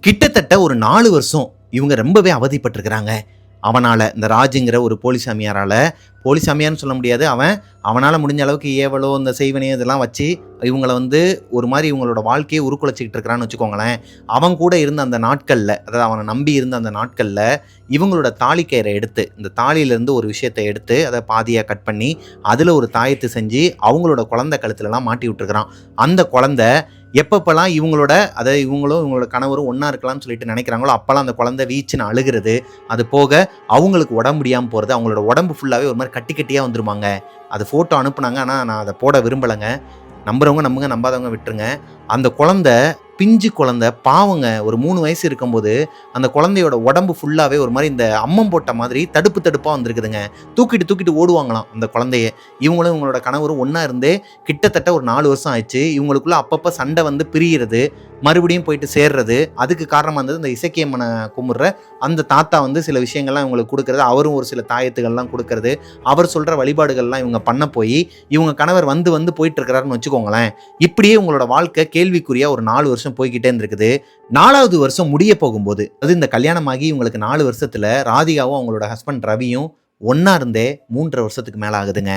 கிட்டத்தட்ட ஒரு 4 வருஷம் இவங்க ரொம்பவே அவதிப்பட்டிருக்கிறாங்க. அவனால், இந்த ராஜுங்கிற ஒரு போலிசாமியார்னு சொல்ல முடியாது, அவனால் முடிஞ்ச அளவுக்கு ஏவலோ இந்த செய்வனையோ இதெல்லாம் வச்சு இவங்களை வந்து ஒரு மாதிரி இவங்களோட வாழ்க்கையை உருக்குலைச்சிக்கிட்டு இருக்கிறான்னு வச்சுக்கோங்களேன். அவன் கூட இருந்த அந்த நாட்களில், அதாவது அவனை நம்பி இருந்த அந்த நாட்களில் இவங்களோட தாலிக்கயிறை எடுத்து, இந்த தாலியிலேருந்து ஒரு விஷயத்தை எடுத்து அதை பாதியாக கட் பண்ணி அதில் ஒரு தாயத்து செஞ்சு அவங்களோட குழந்தை கழுத்துலலாம் மாட்டி விட்டுருக்கிறான். அந்த குழந்தை எப்பப்பெல்லாம் இவங்களோட கணவரும் ஒன்றா இருக்கலாம்னு சொல்லிட்டு நினைக்கிறாங்களோ அப்போல்லாம் அந்த குழந்தை வீச்சுன்னு அழுகிறது. அது போக அவங்களுக்கு உடம்பு முடியாமல் போகிறது, அவங்களோட உடம்பு ஃபுல்லாகவே ஒரு மாதிரி கட்டி கட்டியாக வந்துருமாங்க. அது ஃபோட்டோ அனுப்புனாங்க, ஆனால் நான் அதை போட விரும்பலைங்க. நம்புறவங்க நம்புங்க, நம்பாதவங்க விட்டுருங்க. அந்த குழந்தை பிஞ்சு குழந்தை பாவங்க, ஒரு 3 வயசு இருக்கும்போது அந்த குழந்தையோட உடம்பு ஃபுல்லாகவே ஒரு மாதிரி இந்த அம்மம் போட்ட மாதிரி தடுப்பு தடுப்பாக வந்திருக்குதுங்க. தூக்கிட்டு தூக்கிட்டு ஓடுவாங்களாம் அந்த குழந்தைய. இவங்களும் இவங்களோட கணவரும் ஒன்றா இருந்தே கிட்டத்தட்ட ஒரு 4 வருஷம் ஆயிடுச்சு. இவங்களுக்குள்ள அப்பப்போ சண்டை வந்து பிரியிறது, மறுபடியும் போயிட்டு சேர்றது. அதுக்கு காரணமாக இருந்தது இந்த இசக்கியம்மனை கும்பிட்ற அந்த தாத்தா வந்து சில விஷயங்கள்லாம் இவங்களுக்கு கொடுக்கறது, அவரும் ஒரு சில தாயத்துகள்லாம் கொடுக்கறது, அவர் சொல்கிற வழிபாடுகள்லாம் இவங்க பண்ண போய் இவங்க கணவர் வந்து வந்து போயிட்டு இருக்கிறாருன்னு வச்சுக்கோங்களேன். இப்படியே உங்களோட வாழ்க்கை கேள்விக்குறியா ஒரு 4 வருஷம் போய்கிட்டே இருந்திருக்குது. 4வது வருஷம் முடிய போகும்போது, அது இந்த கல்யாணமாகி இவங்களுக்கு 4 வருஷத்துல ராதிகாவும் அவங்களோட ஹஸ்பண்ட் ரவியும் ஒன்னா இருந்தே 3.5 வருஷத்துக்கு மேல ஆகுதுங்க.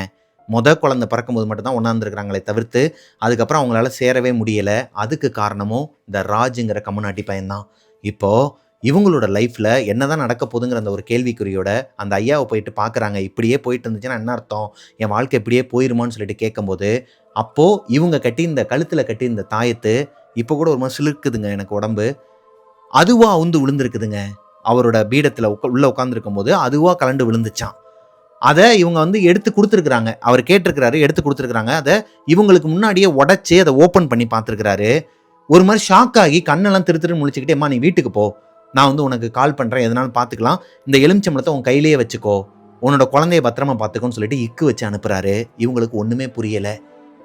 குழந்தை பிறக்கும்போது மட்டும்தான் ஒன்றா இருந்திருக்கிறாங்களே தவிர்த்து அதுக்கப்புறம் அவங்களால சேரவே முடியலை. அதுக்கு காரணமும் இந்த ராஜுங்கிற கம்முனாட்டி பையன்தான். இப்போது இவங்களோட லைஃப்பில் என்ன தான் நடக்க போகுதுங்கிற அந்த ஒரு கேள்விக்குறியோட அந்த ஐயாவை போயிட்டு பார்க்குறாங்க. இப்படியே போயிட்டு இருந்துச்சுன்னா என்ன அர்த்தம், என் வாழ்க்கை இப்படியே போயிருமான்னு சொல்லிட்டு கேட்கும்போது, அப்போது இவங்க கட்டி இந்த கழுத்தில் கட்டி இந்த தாயத்து இப்போ கூட ஒரு மாதிரி சிலிர்க்குதுங்க எனக்கு உடம்பு. அதுவாக அவுந்து விழுந்துருக்குதுங்க. அவரோட பீடத்தில் உள்ளே உட்காந்துருக்கும் போது அதுவாக கலண்டு விழுந்துச்சான். அதை இவங்க வந்து எடுத்து கொடுத்துருக்குறாங்க. அவர் கேட்டிருக்கிறாரு, எடுத்து கொடுத்துருக்குறாங்க. அதை இவங்களுக்கு முன்னாடியே உடச்சி அதை ஓப்பன் பண்ணி பார்த்துருக்கிறாரு. ஒரு மாதிரி ஷாக் ஆகி கண்ணெல்லாம் திரு முழிச்சுக்கிட்டே, அம்மா நீ வீட்டுக்கு போ, நான் வந்து உனக்கு கால் பண்ணுறேன், எதனாலும் பார்த்துக்கலாம், இந்த எலுமிச்சம்பழத்தை உன் கையிலேயே வச்சுக்கோ, உன்னோட குழந்தைய பத்திரமா பார்த்துக்கோன்னு சொல்லிட்டு இக்கு வச்சு அனுப்புகிறாரு. இவங்களுக்கு ஒன்றுமே புரியலை.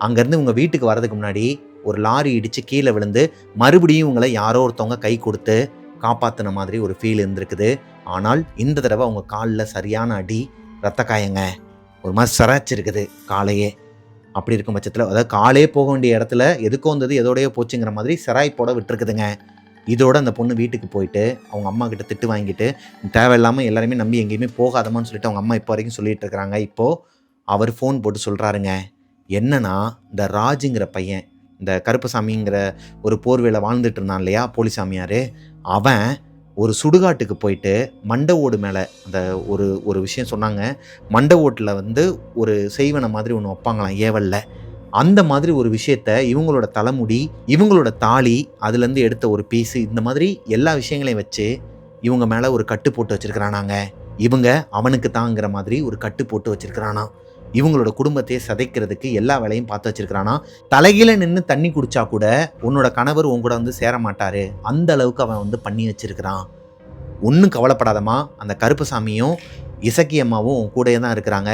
அங்கேருந்து இவங்க வீட்டுக்கு வரதுக்கு முன்னாடி ஒரு லாரி இடித்து கீழே விழுந்து மறுபடியும் இவங்களை யாரோ ஒருத்தவங்க கை கொடுத்து காப்பாற்றின மாதிரி ஒரு ஃபீல் இருந்திருக்குது. ஆனால் இந்த தடவை அவங்க காலில் சரியான அடி, ரத்த காயங்க, ஒரு மாதிரி சராச்சிருக்குது காலையே. அப்படி இருக்கும் பட்சத்தில், அதாவது காலே போக வேண்டிய இடத்துல எதுக்கோ வந்தது எதோடையோ போச்சுங்கிற மாதிரி செராய்ப்போட விட்டுருக்குதுங்க. இதோட அந்த பொண்ணு வீட்டுக்கு போயிட்டு அவங்க அம்மா கிட்ட திட்டு வாங்கிட்டு, தேவையில்லாமல் எல்லாருமே நம்பி எங்கேயுமே போகாதமான்னு சொல்லிட்டு அவங்க அம்மா இப்போ வரைக்கும் சொல்லிட்டு இருக்கிறாங்க. இப்போது அவர் ஃபோன் போட்டு சொல்கிறாருங்க. என்னன்னா, இந்த ராஜுங்கிற பையன், இந்த கருப்பசாமிங்கிற ஒரு போர்வேல வாழ்ந்துட்டு இருந்தான் இல்லையா போலிசாமியார், அவன் ஒரு சுடுகாட்டுக்கு போயிட்டு மண்டை ஓடு மேலே அந்த ஒரு விஷயம் சொன்னாங்க. மண்டை ஓட்டில் வந்து ஒரு செய்வன மாதிரி ஒன்று வைப்பாங்களாம் ஏவலில். அந்த மாதிரி ஒரு விஷயத்த இவங்களோட தலைமுடி, இவங்களோட தாலி, அதுலேருந்து எடுத்த ஒரு பீஸு, இந்த மாதிரி எல்லா விஷயங்களையும் வச்சு இவங்க மேலே ஒரு கட்டு போட்டு வச்சுருக்கிறானாங்க. இவங்க அவனுக்கு தாங்கிற மாதிரி ஒரு கட்டு போட்டு வச்சுருக்கிறானா. இவங்களோட குடும்பத்தையே சதைக்கிறதுக்கு எல்லா வேலையும் பார்த்து வச்சிருக்கிறானா. தலைகீழ நின்று தண்ணி குடிச்சா கூட உன்னோட கணவர் உன் கூட வந்து சேர மாட்டாரு, அந்த அளவுக்கு அவன் வந்து பண்ணி வச்சிருக்கிறான். ஒன்றும் கவலைப்படாதம்மா, அந்த கருப்பசாமியும் இசக்கியம்மாவும் உன் கூடயே தான் இருக்கிறாங்க,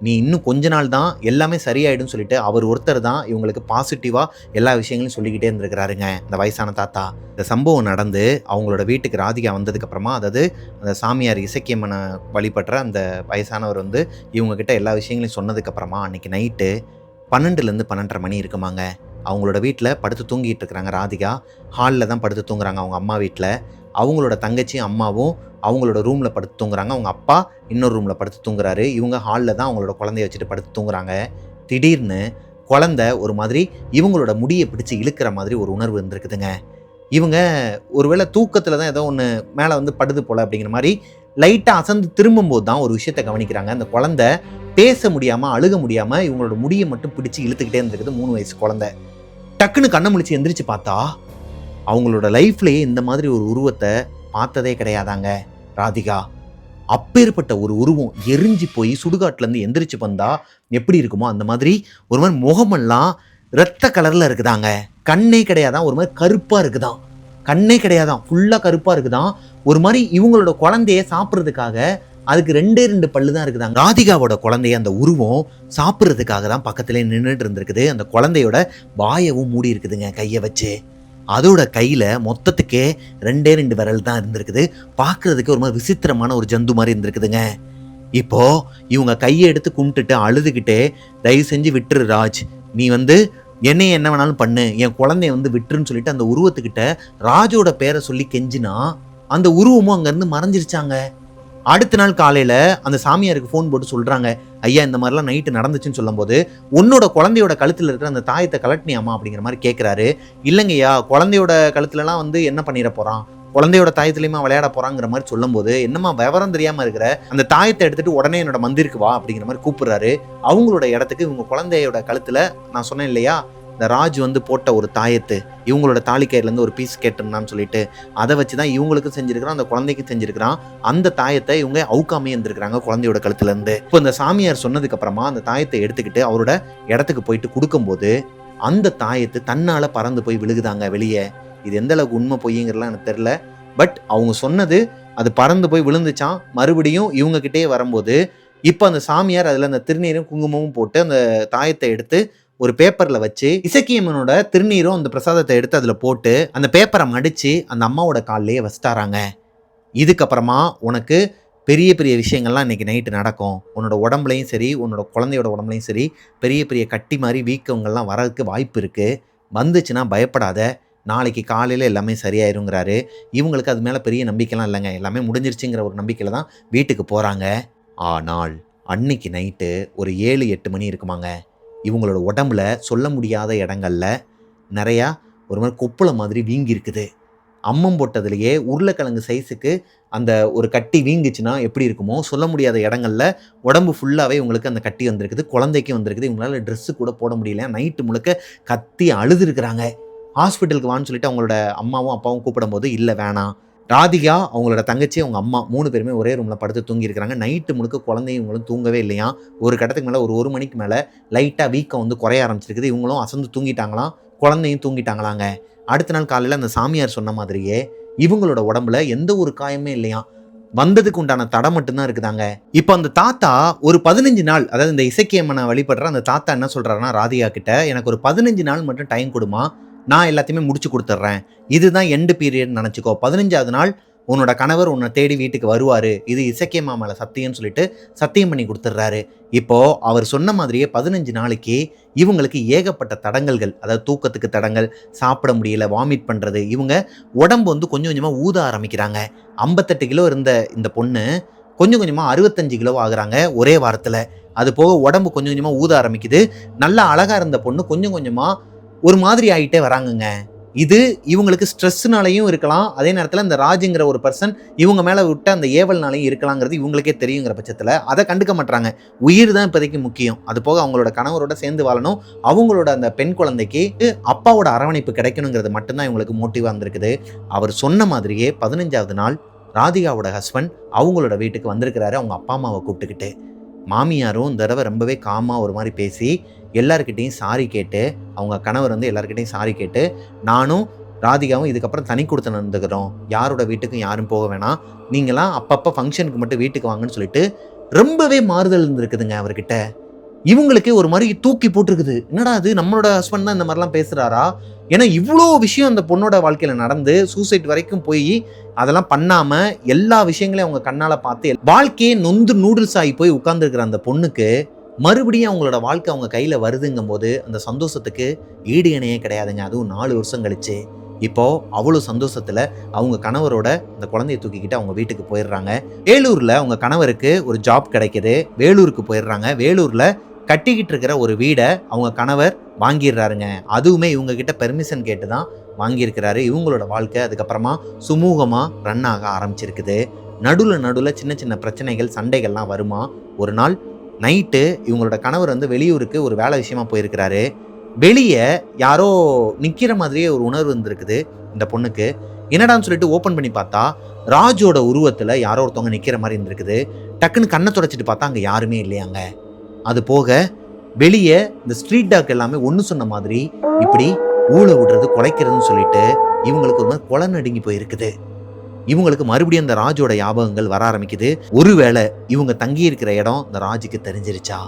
நீ இன்னும் கொஞ்ச நாள் தான் எல்லாமே சரியாயிடும் சொல்லிட்டு அவர் ஒருத்தர் தான் இவங்களுக்கு பாசிட்டிவாக எல்லா விஷயங்களையும் சொல்லிக்கிட்டே இருந்திருக்கிறாருங்க இந்த வயசான தாத்தா. இந்த சம்பவம் நடந்து அவங்களோட வீட்டுக்கு ராதிகா வந்ததுக்கப்புறமா, அதாவது அந்த சாமியார் இசக்கியம்மனை வழிபடுற அந்த வயசானவர் வந்து இவங்கக்கிட்ட எல்லா விஷயங்களையும் சொன்னதுக்கப்புறமா அன்றைக்கி நைட்டு 12லேருந்து 12:30 மணி இருக்குமாங்க. அவங்களோட வீட்டில் படுத்து தூங்கிட்டு இருக்கிறாங்க ராதிகா. ஹாலில் தான் படுத்து தூங்குறாங்க அவங்க அம்மா வீட்டில். அவங்களோட தங்கச்சியும் அம்மாவும் அவங்களோட ரூமில் படுத்து தூங்குறாங்க. அவங்க அப்பா இன்னொரு ரூமில் படுத்து தூங்குறாரு. இவங்க ஹாலில் தான் அவங்களோட குழந்தைய வச்சுட்டு படுத்து தூங்குறாங்க. திடீர்னு குழந்தை ஒரு மாதிரி இவங்களோட முடியை பிடிச்சி இழுக்கிற மாதிரி ஒரு உணர்வு இருந்திருக்குதுங்க. இவங்க ஒருவேளை தூக்கத்தில் தான் ஏதோ ஒன்று மேலே வந்து படுது போல் அப்படிங்கிற மாதிரி லைட்டாக அசந்து திரும்பும்போது தான் ஒரு விஷயத்தை கவனிக்கிறாங்க. அந்த குழந்தை பேச முடியாமல், அழுக முடியாமல் இவங்களோட முடியை மட்டும் பிடிச்சி இழுத்துக்கிட்டே இருந்திருக்குது. 3 வயசு குழந்தை. டக்குன்னு கண்ணை முழிச்சு எந்திரிச்சு பார்த்தா அவங்களோட லைஃப்லேயே இந்த மாதிரி ஒரு உருவத்தை பார்த்ததே கிடையாதாங்க ராதிகா. அப்பேற்பட்ட ஒரு உருவம் எரிஞ்சு போய் சுடுகாட்டிலேருந்து எந்திரிச்சு வந்தா எப்படி இருக்குமோ அந்த மாதிரி ஒரு மாதிரி முகமெல்லாம் இரத்த கலரில் இருக்குதாங்க. கண்ணே கிடையாதான், ஒரு மாதிரி கருப்பாக இருக்குதான். கண்ணே கிடையாதான், ஃபுல்லாக கருப்பாக இருக்குதான். ஒரு மாதிரி இவங்களோட குழந்தைய சாப்பிட்றதுக்காக அதுக்கு 2 பல்லு தான் இருக்குதாங்க. ராதிகாவோட குழந்தைய அந்த உருவம் சாப்பிட்றதுக்காக தான் பக்கத்துலேயே நின்றுட்டு இருந்திருக்குது. அந்த குழந்தையோட வாயவும் மூடி இருக்குதுங்க கையை வச்சு. அதோட கையில் மொத்தத்துக்கே 2 விரல் தான் இருந்திருக்குது. பார்க்குறதுக்கு ஒரு மாதிரி விசித்திரமான ஒரு ஜந்து மாதிரி இருந்திருக்குதுங்க. இப்போது இவங்க கையை எடுத்து கும்பிட்டுட்டு அழுதுகிட்டே, தயவு செஞ்சு விட்டுரு ராஜ், நீ வந்து என்னைய என்ன வேணாலும் பண்ணு, என் குழந்தைய வந்து விட்டுருன்னு சொல்லிட்டு அந்த உருவத்துக்கிட்ட ராஜோட பேரை சொல்லி கெஞ்சினா அந்த உருவமும் அங்கேருந்து மறைஞ்சிருச்சாங்க. அடுத்த நாள் காலையில் அந்த சாமியாருக்கு ஃபோன் போட்டு சொல்கிறாங்க, ஐயா இந்த மாதிரிலாம் நைட்டு நடந்துச்சுன்னு சொல்லும்போது, உன்னோட குழந்தையோட கழுத்தில் இருக்கிற அந்த தாயத்தை கலட்டினியாமா அப்படிங்கிற மாதிரி கேட்குறாரு. இல்லைங்கய்யா, குழந்தையோட கழுத்துலலாம் வந்து என்ன பண்ணிட போகிறான், குழந்தையோட தாயத்துலேயுமா விளையாட போகிறாங்கிற மாதிரி சொல்லும்போது, என்னம்மா விவரம் தெரியாமல் இருக்கிற, அந்த தாயத்தை எடுத்துகிட்டு உடனே என்னோட மந்திருக்கு வா அப்படிங்கிற மாதிரி கூப்பிட்றாரு. அவங்களோட இடத்துக்கு இவங்க குழந்தையோட கழுத்தில் நான் சொன்னேன் இல்லையா, இந்த ராஜ் வந்து போட்ட ஒரு தாயத்து, இவங்களோட தாலிக்கயிறுலேருந்து ஒரு பீஸ் கேட்டிருந்தான்னு சொல்லிட்டு அதை வச்சு தான் இவங்களுக்கும் செஞ்சுருக்கிறான், அந்த குழந்தைக்கும் செஞ்சுருக்கிறான். அந்த தாயத்தை இவங்க அவுக்காமே இருந்திருக்கிறாங்க குழந்தையோட கழுத்துலேருந்து. இப்போ இந்த சாமியார் சொன்னதுக்கப்புறமா அந்த தாயத்தை எடுத்துக்கிட்டு அவரோட இடத்துக்கு போயிட்டு கொடுக்கும்போது அந்த தாயத்து தன்னால் பறந்து போய் விழுகுதாங்க வெளியே. இது எந்த அளவுக்கு உண்மை பொய்யுங்கிறலாம் எனக்கு தெரில. பட் அவங்க சொன்னது அது பறந்து போய் விழுந்துச்சான். மறுபடியும் இவங்ககிட்டே வரும்போது இப்போ அந்த சாமியார் அதில் அந்த திருநீரும் குங்குமமும் போட்டு அந்த தாயத்தை எடுத்து ஒரு பேப்பரில் வச்சு இசக்கியம்மனோட திருநீரும் அந்த பிரசாதத்தை எடுத்து அதில் போட்டு அந்த பேப்பரை மடித்து அந்த அம்மாவோட காலிலேயே வச்சிட்டாராங்க. இதுக்கப்புறமா உனக்கு பெரிய பெரிய விஷயங்கள்லாம் இன்றைக்கி நைட்டு நடக்கும். உன்னோட உடம்புலையும் சரி, உன்னோட குழந்தையோட உடம்புலையும் சரி, பெரிய பெரிய கட்டி மாதிரி வீக்கங்கள்லாம் வரதுக்கு வாய்ப்பு இருக்குது. வந்துச்சுன்னா பயப்படாத, நாளைக்கு காலையில் எல்லாமே சரியாயிருங்கிறாரு. இவங்களுக்கு அது மேலே பெரிய நம்பிக்கைலாம் இல்லைங்க. எல்லாமே முடிஞ்சிருச்சுங்கிற ஒரு நம்பிக்கையில் தான் வீட்டுக்கு போகிறாங்க. ஆனால் அன்னைக்கு நைட்டு ஒரு 7-8 மணி இருக்குமாங்க. இவங்களோட உடம்புல சொல்ல முடியாத இடங்கள்ல நிறையா ஒரு மாதிரி கொப்புளை மாதிரி வீங்கி இருக்குது. அம்மம் போட்டதுலேயே உருளைக்கிழங்கு சைஸுக்கு அந்த ஒரு கட்டி வீங்குச்சுன்னா எப்படி இருக்குமோ சொல்ல முடியாத இடங்கள்ல உடம்பு ஃபுல்லாகவே இவங்களுக்கு அந்த கட்டி வந்திருக்குது. குழந்தைக்கு வந்திருக்குது. இவங்களால ட்ரெஸ்ஸு கூட போட முடியல. நைட்டு முழுக்க கத்தி அழுதுருக்குறாங்க. ஹாஸ்பிட்டலுக்கு வான்னு சொல்லிட்டு அவங்களோட அம்மாவும் அப்பாவும் கூப்பிடும்போது இல்லை வேணாம். ராதிகா, அவங்களோட தங்கச்சி, அவங்க அம்மா 3 பேருமே ஒரே ரூமில் படுத்து தூங்கியிருக்கிறாங்க. நைட்டு முழுக்க குழந்தையும் இவங்களும் தூங்கவே இல்லையா. ஒரு கட்டத்துக்கு மேலே ஒரு மணிக்கு மேலே லைட்டாக வீக்கம் வந்து குறைய ஆரம்பிச்சிருக்குது. இவங்களும் அசந்து தூங்கிட்டாங்களாம், குழந்தையும் தூங்கிட்டாங்களாங்க. அடுத்த நாள் காலையில் அந்த சாமியார் சொன்ன மாதிரியே இவங்களோட உடம்புல எந்த ஒரு காயமே இல்லையா. வந்ததுக்கு உண்டான தடை மட்டும்தான் இருக்குதாங்க. இப்போ அந்த தாத்தா ஒரு 15 நாள், அதாவது இந்த இசக்கியம்மனை வழிபடுற அந்த தாத்தா என்ன சொல்கிறாருன்னா ராதிகா கிட்ட, எனக்கு ஒரு 15 நாள் மட்டும் டைம் கொடுமா, நான் எல்லாத்தையுமே முடிச்சு கொடுத்துட்றேன். இதுதான் எண்டு பீரியட் நினச்சிக்கோ. 15வது நாள் உன்னோட கணவர் உன்னை தேடி வீட்டுக்கு வருவார், இது இசக்கியம்மா மேலே சத்தியம்னு சொல்லிட்டு சத்தியம் பண்ணி கொடுத்துட்றாரு. இப்போது அவர் சொன்ன மாதிரியே 15 நாளைக்கு இவங்களுக்கு ஏகப்பட்ட தடங்கல்கள், அதாவது தூக்கத்துக்கு தடங்கள், சாப்பிட முடியல, வாமிட் பண்ணுறது, இவங்க உடம்பு வந்து கொஞ்சம் கொஞ்சமாக ஊத ஆரம்பிக்கிறாங்க. 58 கிலோ இருந்த இந்த பொண்ணு கொஞ்சம் கொஞ்சமாக 65 கிலோ ஆகுறாங்க ஒரே வாரத்தில். அது போக உடம்பு கொஞ்சம் கொஞ்சமாக ஊத ஆரம்பிக்குது. நல்லா அழகாக இருந்த பொண்ணு கொஞ்சம் கொஞ்சமாக ஒரு மாதிரி ஆகிட்டே வராங்கங்க. இது இவங்களுக்கு ஸ்ட்ரெஸ்னாலையும் இருக்கலாம், அதே நேரத்தில் இந்த ராஜுங்கிற ஒரு பர்சன் இவங்க மேலே விட்ட அந்த ஏவல்னாலையும் இருக்கலாங்கிறது இவங்களுக்கே தெரியுங்கிற பட்சத்தில் அதை கண்டுக்க மாட்டாங்க. உயிர் தான் இப்போதைக்கு முக்கியம். அது போக அவங்களோட கணவரோட சேர்ந்து வாழணும், அவங்களோட அந்த பெண் குழந்தைக்கு அப்பாவோட அரவணைப்பு கிடைக்கணுங்கிறது மட்டும்தான் இவங்களுக்கு மோட்டிவாக இருந்திருக்குது. அவர் சொன்ன மாதிரியே 15வது நாள் ராதிகாவோட ஹஸ்பண்ட் அவங்களோட வீட்டுக்கு வந்திருக்கிறாரு, அவங்க அப்பா அம்மாவை கூப்பிட்டுக்கிட்டு. மாமியாரும் இந்த தடவை ரொம்பவே காமாக ஒரு மாதிரி பேசி எல்லாருக்கிட்டையும் சாரி கேட்டு, அவங்க கணவர் வந்து எல்லாருக்கிட்டையும் சாரி கேட்டு, நானும் ராதிகாவும் இதுக்கப்புறம் தனி கொடுத்து நடந்துக்கிறோம், யாரோட வீட்டுக்கும் யாரும் போக வேணாம், நீங்களாம் அப்பப்போ ஃபங்க்ஷனுக்கு மட்டும் வீட்டுக்கு வாங்கன்னு சொல்லிட்டு ரொம்பவே மாறுதல் இருந்திருக்குதுங்க அவர்கிட்ட. இவங்களுக்கு ஒரு மாதிரி தூக்கி போட்டிருக்குது. என்னடா அது, நம்மளோட ஹஸ்பண்ட் தான் இந்த மாதிரிலாம் பேசுகிறாரா? ஏன்னா இவ்வளோ விஷயம் அந்த பொண்ணோட வாழ்க்கையில் நடந்து சூசைட் வரைக்கும் போய் அதெல்லாம் பண்ணாமல் எல்லா விஷயங்களையும் அவங்க கண்ணால் பார்த்து வாழ்க்கையே நொந்து நூடுல்ஸ் ஆகி போய் உட்கார்ந்துருக்கிற அந்த பொண்ணுக்கு மறுபடியும் அவங்களோட வாழ்க்கை அவங்க கையில் வருதுங்கும் போது அந்த சந்தோஷத்துக்கு ஈடு இணையே கிடையாதுங்க. அதுவும் 4 வருஷம் கழிச்சு. இப்போது அவ்வளோ சந்தோஷத்தில் அவங்க கணவரோட அந்த குழந்தைய தூக்கிக்கிட்டு அவங்க வீட்டுக்கு போயிடுறாங்க. வேலூரில் அவங்க கணவருக்கு ஒரு ஜாப் கிடைக்கிது. வேலூருக்கு போயிடுறாங்க. வேலூரில் கட்டிக்கிட்டு இருக்கிற ஒரு வீடை அவங்க கணவர் வாங்கிடுறாருங்க. அதுவுமே இவங்க கிட்ட பெர்மிஷன் கேட்டு தான் வாங்கியிருக்கிறாரு. இவங்களோட வாழ்க்கை அதுக்கப்புறமா சுமூகமாக ரன் ஆக ஆரம்பிச்சிருக்குது. நடுவில் சின்ன சின்ன பிரச்சனைகள், சண்டைகள்லாம் வருமா. ஒரு நாள் நைட்டு இவங்களோட கணவர் வந்து வெளியூருக்கு ஒரு வேலை விஷயமா போயிருக்கிறாரு. வெளியே யாரோ நிற்கிற மாதிரியே ஒரு உணர்வு இருந்திருக்குது இந்த பொண்ணுக்கு. என்னடான்னு சொல்லிட்டு ஓப்பன் பண்ணி பார்த்தா ராஜோட உருவத்தில் யாரோ ஒருத்தவங்க நிற்கிற மாதிரி இருந்திருக்குது. டக்குன்னு கண்ணை தொடச்சிட்டு பார்த்தா அங்கே யாருமே இல்லையாங்க. அது போக வெளியே இந்த ஸ்ட்ரீட் டாக் எல்லாமே ஒன்று சொன்ன மாதிரி இப்படி ஊழ விடுறது, குலைக்கிறதுன்னு சொல்லிட்டு இவங்களுக்கு ஒரு மாதிரி கொலை நடுங்கி போயிருக்குது. இவங்களுக்கு மறுபடியும் அந்த ராஜோட ஞாபகங்கள் வர ஆரம்பிக்குது. ஒருவேளை இவங்க தங்கி இருக்கிற இடம் இந்த ராஜுக்கு தெரிஞ்சிருச்சா,